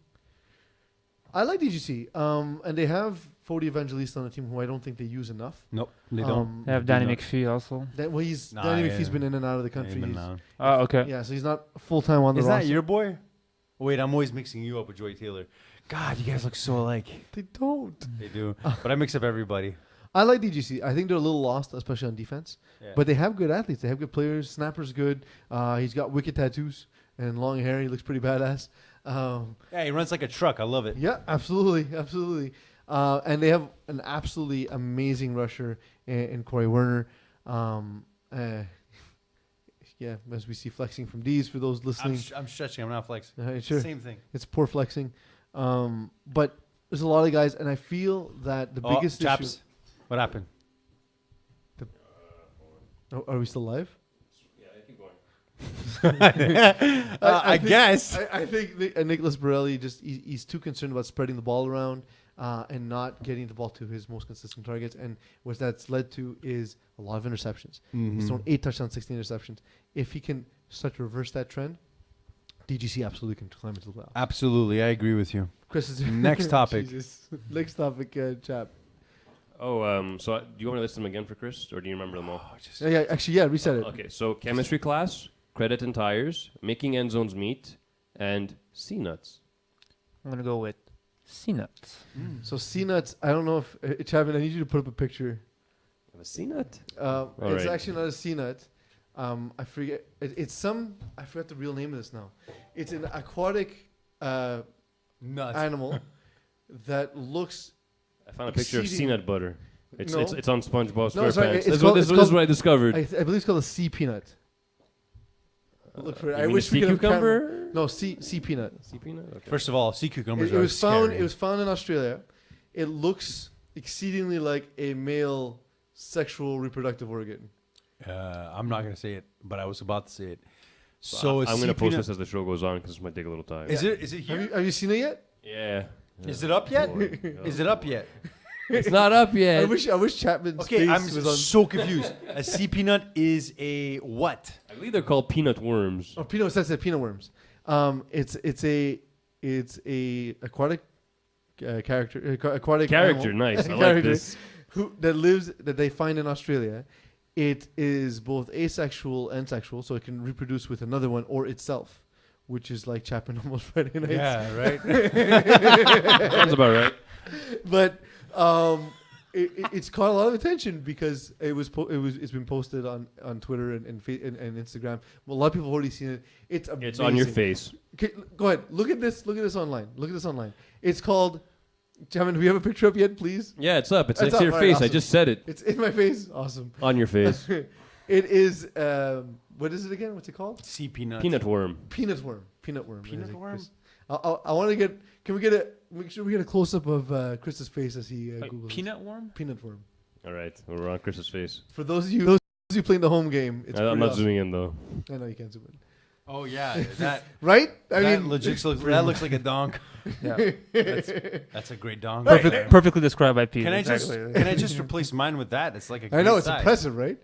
I like DGC, and they have Fody Evangelista on the team, who I don't think they use enough. Nope, they don't. They have Danny McPhee also. Danny McPhee's been in and out of the country. Oh, okay. Yeah, so he's not full time on the Is roster. that your boy? Wait, I'm always mixing you up with Joy Taylor. God, you guys look so alike. They don't. They do. But I mix up everybody. I like DGC. I think they're a little lost, especially on defense. Yeah. But they have good athletes. They have good players. Snapper's good. He's got wicked tattoos and long hair. He looks pretty badass. Yeah, he runs like a truck. I love it. Yeah, absolutely. And they have an absolutely amazing rusher in Corey Werner. Yeah, as we see flexing from D's for those listening. I'm stretching. I'm not flexing. Sure. Same thing. It's poor flexing. But there's a lot of guys, and I feel that the biggest issue... chaps. What happened? Are we still live? Yeah, keep going. I guess. I think Nicholas Borelli he's too concerned about spreading the ball around and not getting the ball to his most consistent targets. And what that's led to is a lot of interceptions. He's thrown 8 touchdowns, 16 interceptions. If he can start to reverse that trend, DGC absolutely can climb into the playoffs. Absolutely, I agree with you. Chris is Next topic. Jesus. Next topic, chap. Oh, so do you want to list them again for Chris, or do you remember them all? Reset it. Okay, so chemistry class, credit and tires, making end zones meet, and C-nuts. I'm going to go with C-nuts. So C-nuts, I don't know if... Chapman, I need you to put up a picture. Have a C-nut? It's right. actually not a C-nut. I forget. It's some... I forgot the real name of this now. It's an aquatic Nuts. animal that looks... I found a picture of Exceeding- C-nut butter. It's No. it's on SpongeBob No, sorry, SquarePants. it's This is what I discovered. I believe it's called a sea peanut. Look for it. You I mean wish a we sea could have cucumber? No, sea peanut. Sea peanut? Okay. First of all, sea cucumbers It are was found. scary. It was found in Australia. It looks exceedingly like a male sexual reproductive organ. I'm not gonna say it, but I was about to say it. So I'm going to post peanut- this as the show goes on because this might take a little time. Is it here? Have you seen it yet? Yeah. Is it up yet? Is it up yet? It's not up yet. I wish Chapman's Okay, face I'm was on. so confused. A sea peanut is a what? I believe they're called peanut worms. Oh, peanut. That's it. Peanut worms. It's a aquatic character. Aquatic Character, animal. nice. I like Character this. that they find in Australia. It is both asexual and sexual, so it can reproduce with another one or itself, which is like Chapman almost Friday nights. Yeah, right. Sounds about right. But it's caught a lot of attention because it's been posted on Twitter and Instagram. Well, a lot of people have already seen it. It's amazing. It's on your face. Okay, go ahead. Look at this online. It's called. Chapman, do we have a picture up yet, please? Yeah, it's up. It's It's next to up, your right, face. I awesome. just said it. It's in my face. Awesome. On your face. It is. What is it again? What's it called? Sea peanut. Peanut worm. Peanut worm. Peanut worm. Peanut I think, worm? Chris. I want to get. Can we get a? Make sure we get a close up of Chris's face as he Googles Peanut worm? peanut worm. All right, we're on Chris's face. For those of you playing the home game, it's I'm pretty not awesome. zooming in though. I know you can't zoom in. Oh yeah, that Right? I that mean, legit looks like a donk. Yeah. That's a great donk. Perfectly described by Pete. Can I exactly. just replace mine with that? It's like a I know great it's size. impressive, right?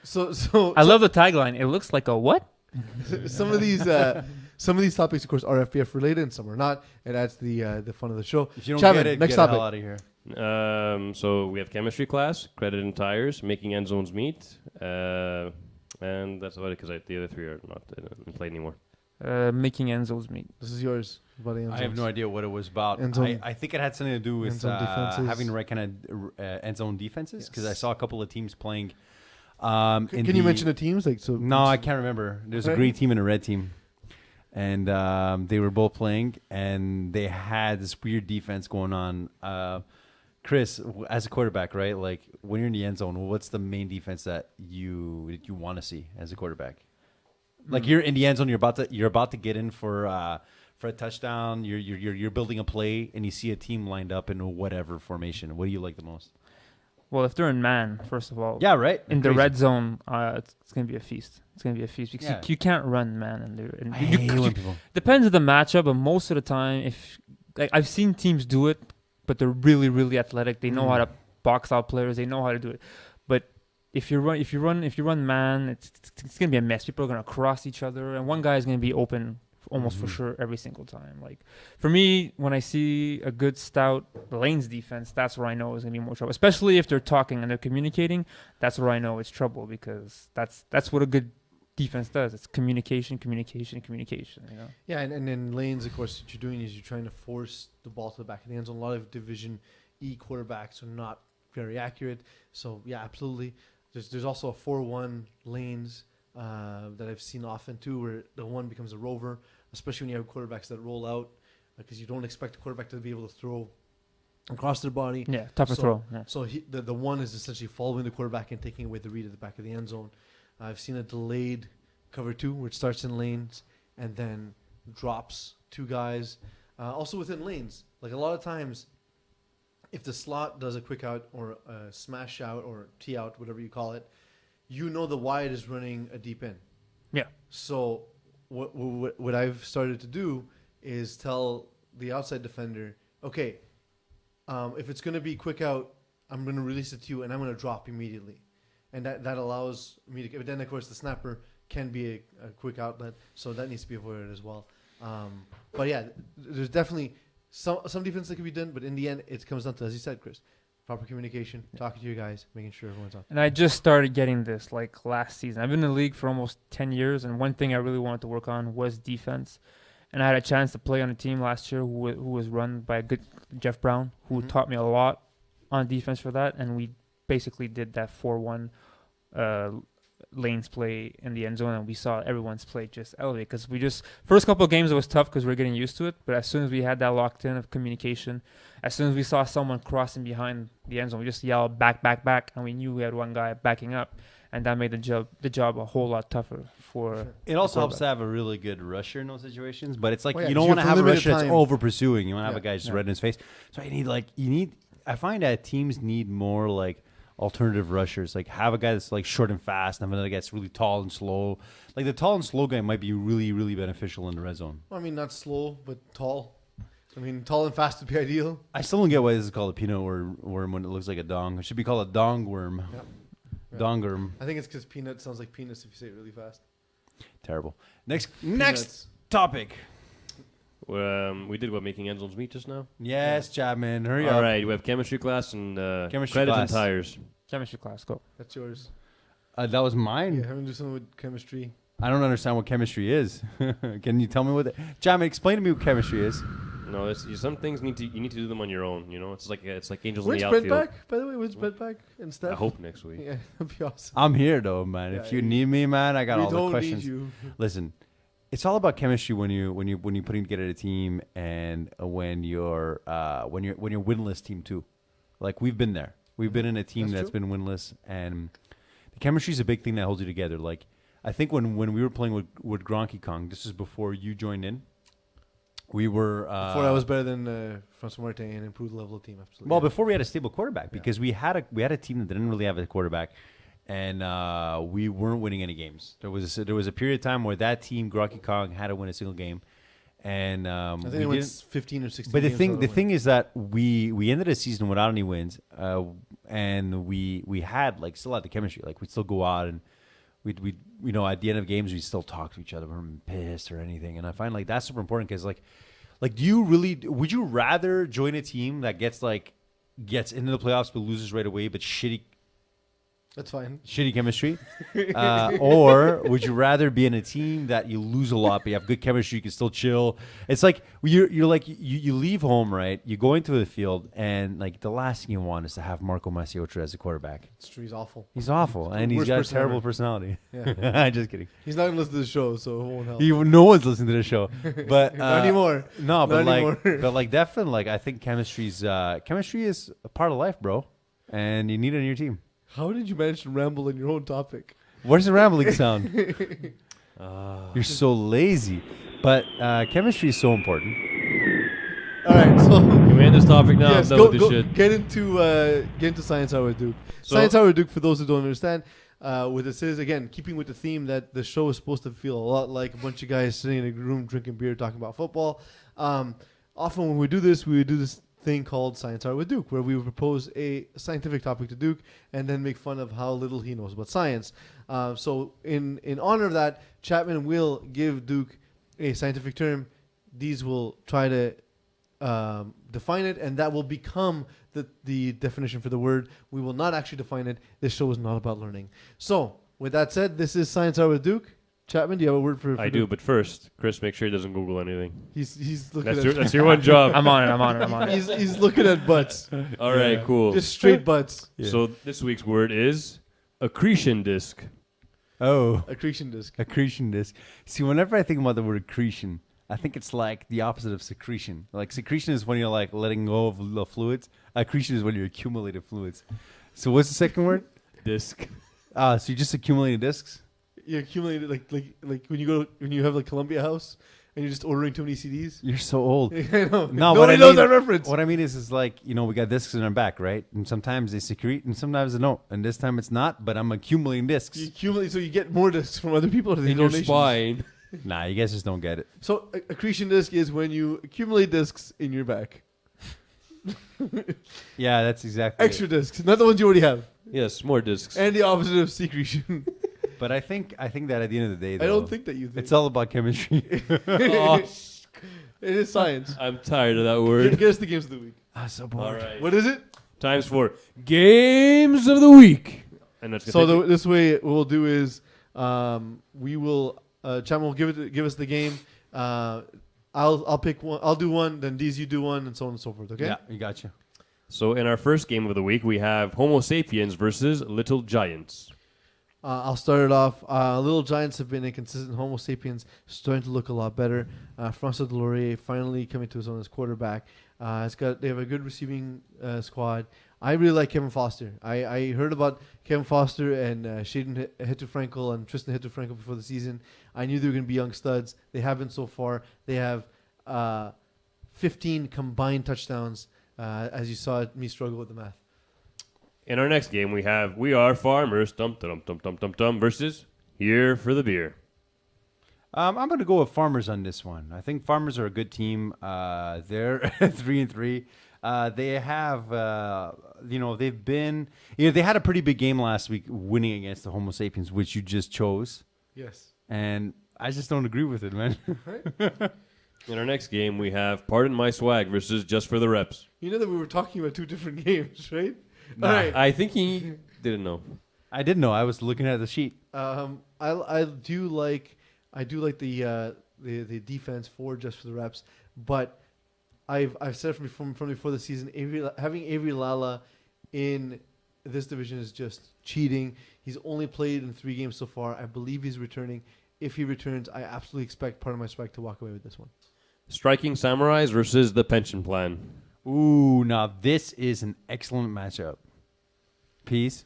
So I love the tagline. It looks like a what? some of these Some of these topics, of course, are FPF related, and some are not. It adds to the fun of the show. If you don't Chapman, get it, next get the topic. hell out of here. So we have chemistry class, credit and tires, making end zones meet, and that's about it because the other three are not in play anymore. Making end zones meet. This is yours. About the end I have zones. no idea what it was about. End zone- I think it had something to do with end zone defenses. having the right kind of end zone defenses because I Yes. saw a couple of teams playing. Can you mention the teams? Like so. No, I can't remember. There's a Okay. green team and a red team, and they were both playing, and they had this weird defense going on. Chris, as a quarterback, right? Like when you're in the end zone, what's the main defense that you want to see as a quarterback? Like you're in the end zone, you're about to get in for a touchdown. You're building a play, and you see a team lined up in whatever formation. What do you like the most? Well, if they're in man, first of all. Yeah, right. In the Crazy. red zone, it's gonna be a feast. It's gonna be a feast because Yeah. you can't run man in there. And I hate when people. depends on the matchup, but most of the time, if like I've seen teams do it, but they're really, really athletic. They know how to box out players. They know how to do it. But if you run man, it's gonna be a mess. People are gonna cross each other, and one guy is gonna be open almost for sure every single time. Like for me, when I see a good stout lanes defense, that's where I know it's gonna be more trouble. Especially if they're talking and they're communicating, that's where I know it's trouble because that's what a good defense does. It's communication. You know. Yeah, and then lanes, of course, what you're doing is you're trying to force the ball to the back of the end zone. A lot of Division E quarterbacks are not very accurate. So, yeah, absolutely. There's also a 4-1 lanes that I've seen often, too, where the one becomes a rover, especially when you have quarterbacks that roll out because you don't expect the quarterback to be able to throw across their body. Yeah, tougher throw. Yeah. So the one is essentially following the quarterback and taking away the read at the back of the end zone. I've seen a delayed cover 2 where it starts in lanes and then drops 2 guys. Also within lanes, like a lot of times, if the slot does a quick out or a smash out or tee out, whatever you call it, you know the wide is running a deep in. Yeah. So what I've started to do is tell the outside defender, okay, if it's going to be quick out, I'm going to release it to you and I'm going to drop immediately. And that allows me to. But then, of course, the snapper can be a quick outlet, so that needs to be avoided as well. But yeah, there's definitely some defense that can be done, but in the end, it comes down to, as you said, Chris, proper communication, talking to your guys, making sure everyone's on. And I just started getting this like last season. I've been in the league for almost 10 years, and one thing I really wanted to work on was defense. And I had a chance to play on a team last year who was run by a good Jeff Brown, who taught me a lot on defense for that, and we basically did that 4-1 lanes play in the end zone, and we saw everyone's play just elevate because we just first couple of games it was tough because we are getting used to it, but as soon as we had that locked in of communication, as soon as we saw someone crossing behind the end zone, we just yelled back, and we knew we had one guy backing up, and that made the job a whole lot tougher for. Sure. It also helps to have a really good rusher in those situations, but it's like Well, yeah, you 'cause don't you want to have have a limited rusher that's time. over pursuing. You want to have a guy just Yeah. right in his face. So you need. I find that teams need more like alternative rushers. Like have a guy that's like short and fast, and another guy that's really tall and slow. Like the tall and slow guy might be really, really beneficial in the red zone. Well, I mean, not slow, but tall. I mean, tall and fast would be ideal. I still don't get why this is called a peanut worm when it looks like a dong. It should be called a dong worm. Yep. Yep. Dongworm. I think it's because peanut sounds like penis if you say it really fast. Terrible. Next Peanuts. topic. We did what, making end zones meet just now? Yes, Chapman. Hurry up. All right, we have chemistry class and Chemistry credit class. and tires. Chemistry class, go. That's yours. That was mine. Yeah, having to do something with chemistry. I don't understand what chemistry is. Can you tell me what it? Chapman, explain to me what chemistry is. No, some things you need to do them on your own. You know, it's like angels When's in the Brett outfield. back? By the way, when's Brett back and stuff? I hope next week. Yeah, that'd be awesome. I'm here though, man. Yeah, If you need me, man, I got we all don't the questions. need you. Listen, it's all about chemistry when you're putting together a team and when you're winless team too. Like we've been there. We've been in a team that's been winless, and the chemistry is a big thing that holds you together. Like I think when we were playing with Gronky Kong, this is before you joined in. We were Before I was better than Francois Martin and improved the level of team. Absolutely. well before we had a stable quarterback because we had a team that didn't really have a quarterback, and we weren't winning any games. There was a period of time where that team, Gronky Kong, had to win a single game, and I think we it went didn't. 15 or 16. But the games thing without the a win. thing is that we ended the season without any wins, and we had still had the chemistry. Like we still go out and we at the end of games we still talk to each other. We're pissed or anything, and I find like that's super important because like do you really would you rather join a team that gets into the playoffs but loses right away but That's fine. shitty chemistry, or would you rather be in a team that you lose a lot but you have good chemistry, you can still chill? It's like you're like you leave home, right? You go into the field and like the last thing you want is to have Marco Masiotra as a quarterback. It's true. He's awful. He's awful and he's Worst got a person terrible ever. personality. Yeah. I'm just kidding. He's not gonna listen to the show, so it won't help. No one's listening to the show, but Not anymore. No, but Not anymore. definitely, like I think chemistry is a part of life, bro, and you need it on your team. How did you manage to ramble on your own topic? Where's the rambling sound? You're so lazy, but chemistry is so important. All right, so Can we end this topic now? yes, I'm done with this shit. get into Science Hour with Duke. So- Science Hour with Duke, for those who don't understand, what this is, again, keeping with the theme that the show is supposed to feel a lot like a bunch of guys sitting in a room drinking beer talking about football. Often when we do this thing called Science Hour with Duke, where we propose a scientific topic to Duke and then make fun of how little he knows about science. So in honor of that, Chapman will give Duke a scientific term. These will try to define it, and that will become the definition for the word. We will not actually define it. This show is not about learning. So with that said, this is Science Hour with Duke. Chapman, do you have a word for I Duke? do, but first, Chris, make sure he doesn't Google anything. He's looking That's your one job. I'm on it. he's looking at butts. All right, cool. Just straight butts. Yeah. So this week's word is accretion disc. Oh, Accretion disc. accretion disc. See, whenever I think about the word accretion, I think it's like the opposite of secretion. Like secretion is when you're like letting go of the fluids. Accretion is when you're accumulating fluids. So what's the second word? Disc. So you're just accumulating discs? You accumulate it like when you have like Columbia House and you're just ordering too many CDs. You're so old. I know. No, Nobody knows that reference. What I mean is like, we got discs in our back, right? And sometimes they secrete and sometimes they don't. And this time it's not, but I'm accumulating discs. You accumulate, so you get more discs from other people. Or the In your donations. spine. Nah, you guys just don't get it. So accretion disc is when you accumulate discs in your back. Yeah, that's exactly Extra discs, not the ones you already have. Yes, more discs. And the opposite of secretion. it. But I think that at the end of the day, I though, don't think that you think. it's all about chemistry. Oh, It is science. I'm tired of that Get, word. get us the games of the week. So All bored. right. What is it? Times for games of the week. And that's So this way, what we'll do is we will. Chapman will give us the game. I'll pick one. I'll do one. Then Deez, you do one, and so on and so forth. Okay. Yeah, you gotcha. So in our first game of the week, we have Homo sapiens versus Little Giants. I'll start it off. Little Giants have been inconsistent. Homo sapiens starting to look a lot better. Francois Delorier finally coming to his own as quarterback. They have a good receiving squad. I really like Kevin Foster. I heard about Kevin Foster and Shaden Hitto-Frankel and Tristan Hitto-Frankel before the season. I knew they were going to be young studs. They haven't so far. They have 15 combined touchdowns, as you saw me struggle with the math. In our next game, we have We Are Farmers, versus Here for the Beer. I'm going to go with Farmers on this one. I think Farmers are a good team. They're 3-3. They have, they've been, they had a pretty big game last week winning against the Homo sapiens, which you just chose. Yes. And I just don't agree with it, man. In our next game, we have Pardon My Swag versus Just for the Reps. You know that we were talking about two different games, right? Nah. All right. I think he didn't know. I didn't know. I was looking at the sheet. I do like the defense for Just for the Reps, but I've said from before the season, having Avery Lala in this division is just cheating. He's only played in 3 games so far. I believe he's returning. If he returns, I absolutely expect Pardon My Swag to walk away with this one. Striking Samurais versus The Pension Plan. Ooh, now this is an excellent matchup. Peace.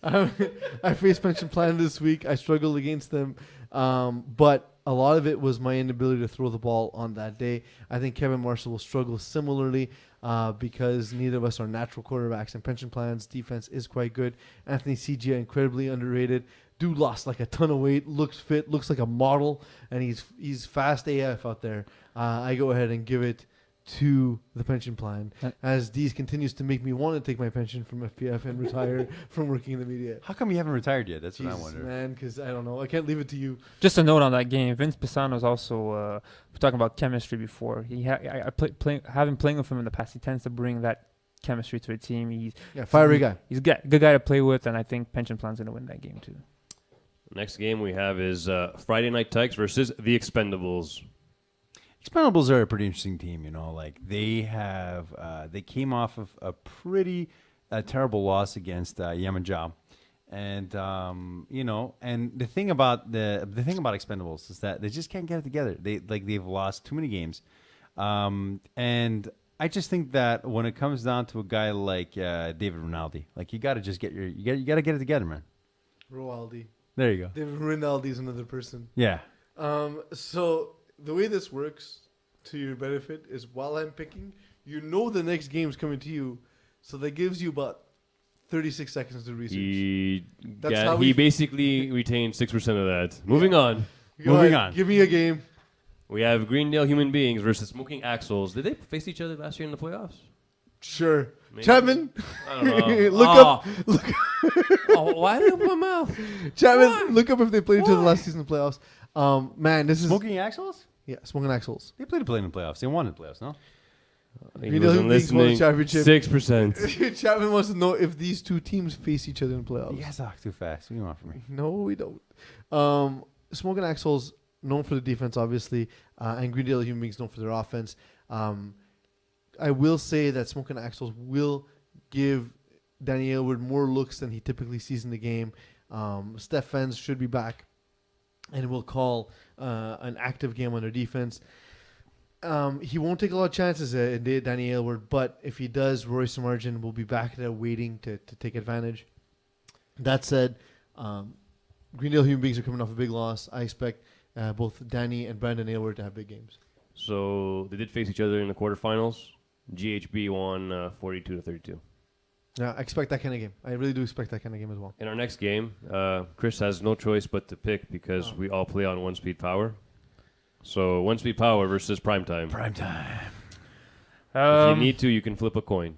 I faced Pension Plan this week. I struggled against them, but a lot of it was my inability to throw the ball on that day. I think Kevin Marshall will struggle similarly because neither of us are natural quarterbacks, and Pension Plan's defense is quite good. Anthony CGI, incredibly underrated. Dude lost like a ton of weight, looks fit, looks like a model, and he's fast AF out there. I go ahead and give it to the pension plan, Uh, as Deez continues to make me want to take my pension from FPF and retire from working in the media. How come you haven't retired yet? That's what I Jesus, wonder. man, because I don't know. I can't leave it to you. Just a note on that game. Vince Pisano's also we're talking about chemistry before. I have him playing with him in the past. He tends to bring that chemistry to a team. Yeah, fiery guy. He's a good guy to play with, and I think Pension Plan's going to win that game too. Next game we have is Friday Night Tykes versus the Expendables. Expendables are a pretty interesting team, Like they came off of a pretty terrible loss against Yamajao, and and the thing about Expendables is that they just can't get it together. They've lost too many games, and I just think that when it comes down to a guy like David Rinaldi, you got to just get it together, man. Roaldi. There you go. David Rinaldi is another person. Yeah. So the way this works, to your benefit, is while I'm picking, the next game's coming to you, so that gives you about 36 seconds to research. He basically retained 6% of that. Moving on. Moving on. Give me a game. We have Greendale Human Beings versus Smoking Axles. Did they face each other last year in the playoffs? Sure. Maybe. Chapman, I don't know. look up. Why did I open my mouth? Chapman, look up if they played each other last season in the playoffs. Man, this is Smoking Axles? yeah, Smoking Axles. They played in the playoffs. They won in the playoffs, no? He Greendale wasn't Human Beings won the listening. championship. 6%. Chapman wants to know if these two teams face each other in the playoffs. You guys talk too fast. What do you want from me? No, we don't. Smoking Axles, known for the defense, obviously, and Greendale Human Beings known for their offense. I will say that Smoking Axles will give Danny Aylward more looks than he typically sees in the game. Steph Fens should be back and will call an active game on their defense. He won't take a lot of chances in Danny Aylward, but if he does, Royce Margin will be back there waiting to take advantage. That said, Greendale Human Beings are coming off a big loss. I expect both Danny and Brandon Aylward to have big games. So they did face each other in the quarterfinals. GHB won 42-32. Yeah, I expect that kind of game. I really do expect that kind of game as well. In our next game, Chris has no choice but to pick because we all play on One Speed Power. So One Speed Power versus Primetime. If you need to, you can flip a coin.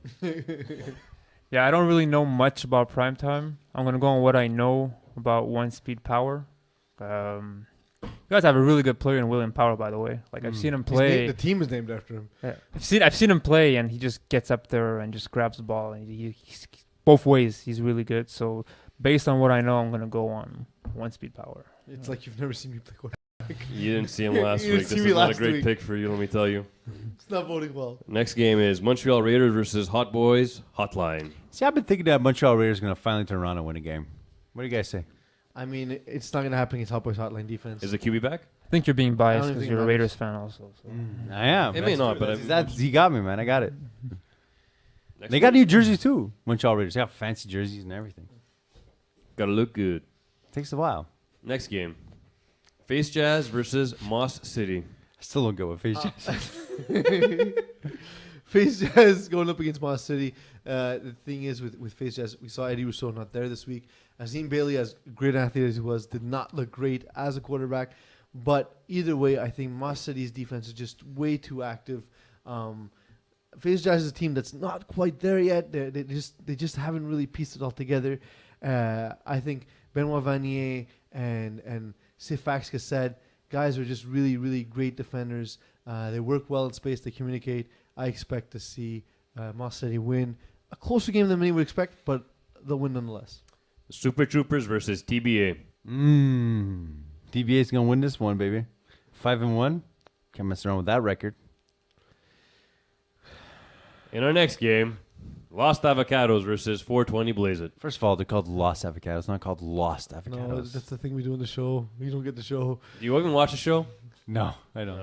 Yeah, I don't really know much about Primetime. I'm going to go on what I know about One Speed Power. You guys have a really good player in William Power, by the way. I've seen him play. The team is named after him. Yeah. I've seen him play, and he just gets up there and just grabs the ball. And he's both ways, he's really good. So based on what I know, I'm going to go on One Speed Power. It's like you've never seen me play quarterback. You didn't see him last You didn't week. see This me is not a last great week. pick for you, let me tell you. It's not voting well. Next game is Montreal Raiders versus Hot Boys Hotline. See, I've been thinking that Montreal Raiders are going to finally turn around and win a game. What do you guys say? I mean, it's not going to happen against Hot Boys Hotline defense. Is the QB back? I think you're being biased even because think you're a it Raiders fan also. So. I am. It may not, but you got me, man. I got it. Next They got game. new jerseys too. Montreal Raiders. They got fancy jerseys and everything. Gotta look good. Takes a while. Next game. Face Jazz versus Moss City. I still don't go with face Jazz. Face Jazz going up against Moss City. The thing is, with Face Jazz, we saw Eddie Rousseau not there this week. Azim Bailey, as great an athlete as he was, did not look great as a quarterback. But either way, I think Moss City's defense is just way too active. Face Jazz is a team that's not quite there yet. They just haven't really pieced it all together. I think Benoit Vanier and Sifax Cassette, guys are just really, really great defenders. They work well in space. They communicate. I expect to see Moss City win. A closer game than many would expect, but they'll win nonetheless. Super Troopers versus TBA. DBA's gonna win this one, baby. 5-1. Can't mess around with that record. In our next game, Lost Avocados versus 420 Blaze It. First of all, they're called Lost Avocados, not called Lost No, Avocados. that's the thing we do in the show. You don't get the show. Do you even watch the show? No, I don't.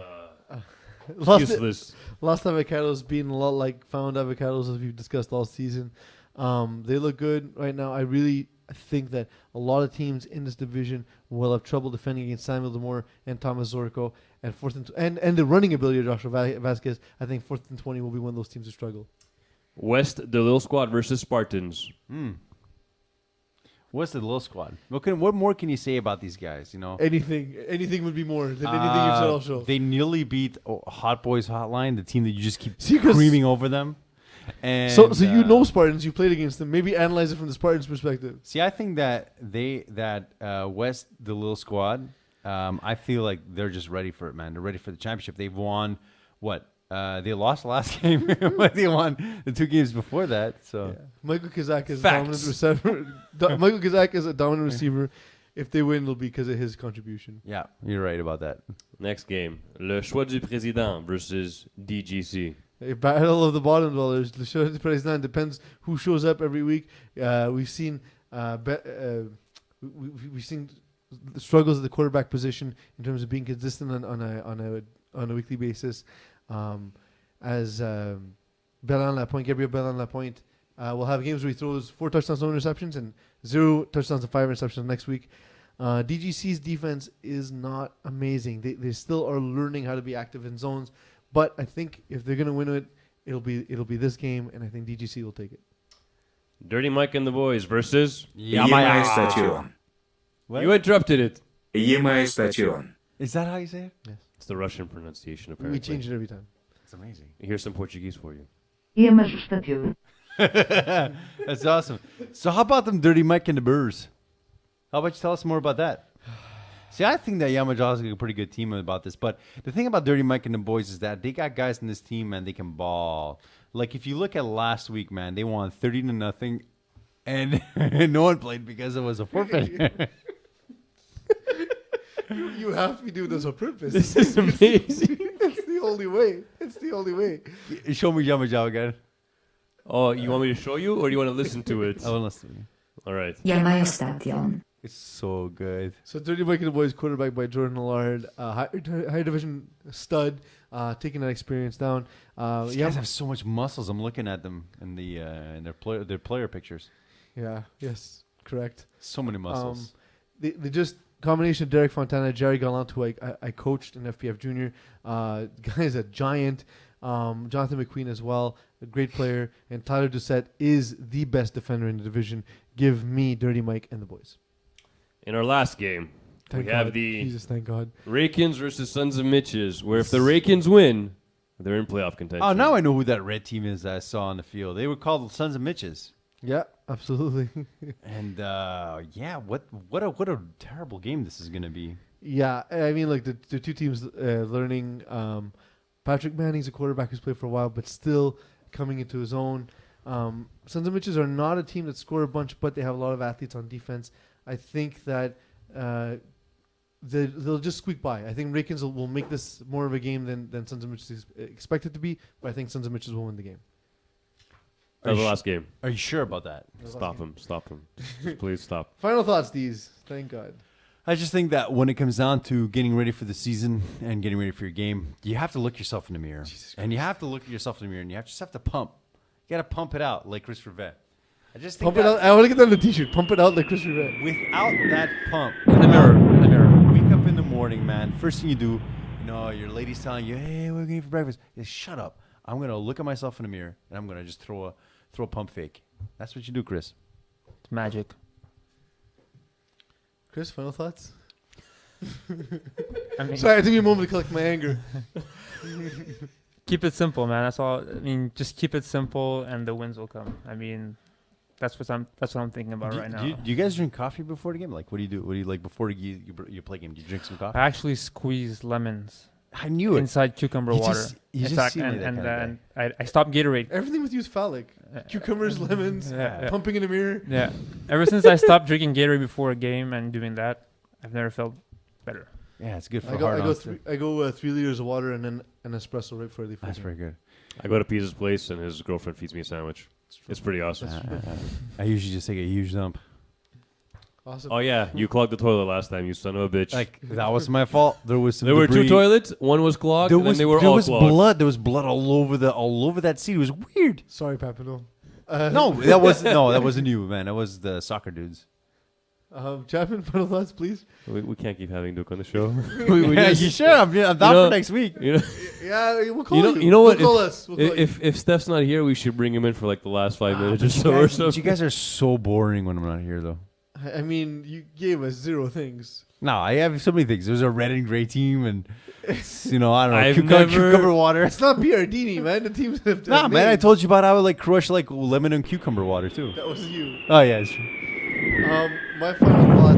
Useless. Lost avocados being a lot like found avocados, as we've discussed all season. They look good right now. I really think that a lot of teams in this division will have trouble defending against Samuel Demore and Thomas Zorko, and the running ability of Joshua Vasquez. I think 4th and 20 will be one of those teams who struggle. West DeLille Squad versus Spartans. What's the little squad? What more can you say about these guys? You know, Anything would be more than anything you've said all show. they nearly beat Hot Boys Hotline, the team that you just keep See, 'cause- screaming over them. And So you know Spartans, you played against them. Maybe analyze it from the Spartans' perspective. See, I think that West, the little squad, I feel like they're just ready for it, man. They're ready for the championship. They've won what? They lost the last game, but they won the 2 games before that. So Yeah. Michael Kazak is a Facts. dominant receiver. Michael Kazak is a dominant receiver. If they win, it'll be because of his contribution. yeah, you're right about that. Next game. Le choix du président versus DGC. A battle of the bottom dwellers. The show president depends who shows up every week. We've seen we've seen the struggles of the quarterback position in terms of being consistent on a weekly basis. As Gabriel Bellin Lapointe will have games where he throws 4 touchdowns, no interceptions, and 0 touchdowns and 5 interceptions next week. DGC's defense is not amazing. They still are learning how to be active in zones, but I think if they're gonna win it, it'll be this game, and I think DGC will take it. Dirty Mike and the boys versus. EMI Station. What? You interrupted it. EMI Station. Is that how you say it? It's the Russian pronunciation, apparently. We change it every time. It's amazing. Here's some Portuguese for you. Íamos estádio. That's awesome. So how about them Dirty Mike and the Brewers? How about you tell us more about that? See, I think that Yamaja's a pretty good team about this, but the thing about Dirty Mike and the boys is that they got guys in this team, man, they can ball. Like if you look at last week, man, they won 30-0, and no one played because it was a forfeit. You have to be doing this on purpose. This is amazing. It's the only way. It's the only way. Show me Yamaja again. Oh, you want me to show you or do you want to listen to it? I want to listen. All right. EMI Station. It's so good. So Dirty Mike and the boys, quarterback by Jordan Allard, high division stud, taking that experience down. These guys have so much muscles. I'm looking at them in in their player pictures. Yes, correct. So many muscles. They just combination of Derek Fontana, Jerry Gallant, who I coached in FPF Junior. Guy's a giant. Jonathan McQueen as well, a great player, and Tyler Doucette is the best defender in the division. Give me Dirty Mike and the boys. In our last game, Thank we God. have the Jesus, thank God. Rakins versus Sons of Mitches, where if the Rakins win, they're in playoff contention. Oh, now I know who that red team is that I saw on the field. They were called the Sons of Mitches. Yeah, absolutely. And what a terrible game this is going to be. Yeah, I mean, like the two teams learning. Patrick Manning's a quarterback who's played for a while, but still coming into his own. Sons of Mitches are not a team that score a bunch, but they have a lot of athletes on defense. I think that they'll just squeak by. I think Rakins will make this more of a game than Sons of Mitches expect it to be, but I think Sons of Mitches will win the game. That was the last game. Are you sure about that? Stop him. Stop him. Just please stop. Final thoughts, Deez. Thank God. I just think that when it comes down to getting ready for the season and getting ready for your game, you have to look yourself in the mirror. And you have to look at yourself in the mirror, and you just have to pump. You got to pump it out like Chris Rivet. I just think Pump it out. I want to get that on the t-shirt. Pump it out like Chris Rivet. without that pump, In the mirror. wake up in the morning, man. First thing you do, your lady's telling you, "Hey, what are we going to eat for breakfast?" Is shut up. I'm going to look at myself in the mirror, and I'm going to just throw a pump fake. That's what you do, Chris. It's magic. Chris, final thoughts? I mean, Sorry, it took me a moment to collect my anger. keep it simple, man. That's all. I mean, just keep it simple, and the wins will come. I mean, that's what I'm thinking about right now. Do you guys drink coffee before the game? Like, what do you do? What do you like before you play game? Do you drink some coffee? I actually squeeze lemons I knew it. inside cucumber You water. just- you In just fact, seem like and, that and, kind of I stopped Gatorade. Everything with you is phallic. Cucumbers, lemons, Yeah. pumping in the mirror. Yeah. Ever since I stopped drinking Gatorade before a game and doing that, I've never felt better. Yeah, it's good for I go, hard I go, ons, three, too. I go 3 liters of water and then an espresso right before I leave. for That's the very good. I go to Pisa's place and his girlfriend feeds me a sandwich. It's pretty awesome. I usually just take a huge dump. Awesome. Oh yeah, you clogged the toilet last time, you son of a bitch. Like that was my fault. There was some there were debris. 2 toilets, one was clogged, There and was then they were there all was clogged. blood. There was blood all over that seat. It was weird. Sorry, Papino. No, that wasn't you, man. That was the soccer dudes. Chapman, final thoughts, please. We can't keep having Duke on the show. Yeah, you sure? I'm down know- for next week. you know, Yeah, we'll call you you. know, you know what? We'll call us. We'll call you. if Steph's not here, we should bring him in for like the last 5 minutes or But so. you guys are so boring when I'm not here, though. I mean, you gave us 0 things. No, I have so many things. There's a red and gray team, and it's, I don't know, I've cucumber water. It's not Biardini, man. The team's have Nah, man, I names. told you about how I like crush like lemon and cucumber water too. That was you. Oh yeah, it's true. My final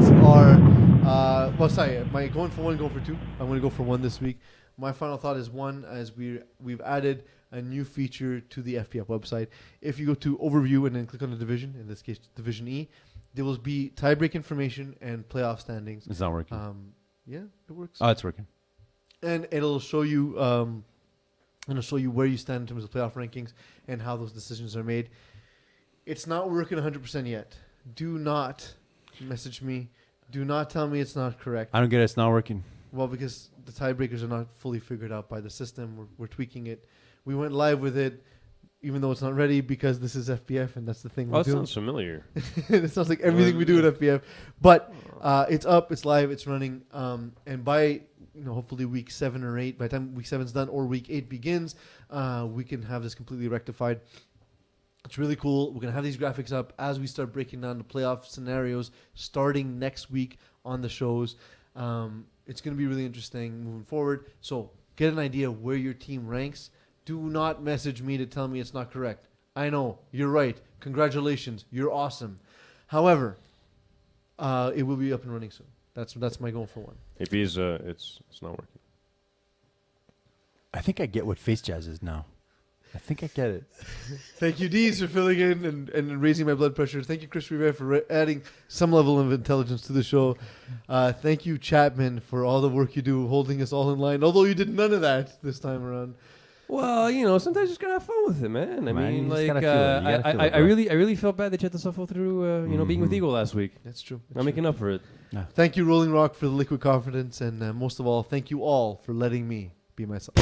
thoughts are, my going for 1, going for 2. I'm going to go for 1 this week. My final thought is 1, as we've added a new feature to the FPF website. If you go to overview and then click on the division, in this case Division E, there will be tiebreak information and playoff standings. It's not working. Yeah, it works. Oh, it's working. And it'll show you where you stand in terms of playoff rankings and how those decisions are made. It's not working 100% yet. Do not message me. Do not tell me it's not correct. I don't get it. It's not working. Well, because the tiebreakers are not fully figured out by the system. We're tweaking it. We went live with it, even though it's not ready, because this is FPF, and that's the thing Oh, we're that doing. sounds familiar. It sounds like everything we do at FPF. But it's up, it's live, it's running. And by hopefully week 7 or 8, by the time week 7's done or week 8 begins, we can have this completely rectified. It's really cool. We're going to have these graphics up as we start breaking down the playoff scenarios starting next week on the shows. It's going to be really interesting moving forward. So get an idea of where your team ranks. Do not message me to tell me it's not correct. I know. You're right. Congratulations. You're awesome. However, it will be up and running soon. That's my goal for 1. If he's, it's not working. I think I get what face jazz is now. I think I get it. Thank you, Dees, for filling in and raising my blood pressure. Thank you, Chris Rivera, for adding some level of intelligence to the show. Thank you, Chapman, for all the work you do holding us all in line, although you did none of that this time around. Well, sometimes you just gotta have fun with it, man. I Man, mean, you just like, gotta feel it. You gotta feel it, I bro. really felt bad that you had to suffer through, being with Eagle last week. That's true. I'm making up for it. Thank you, Rolling Rock, for the liquid confidence, and most of all, thank you all for letting me be myself.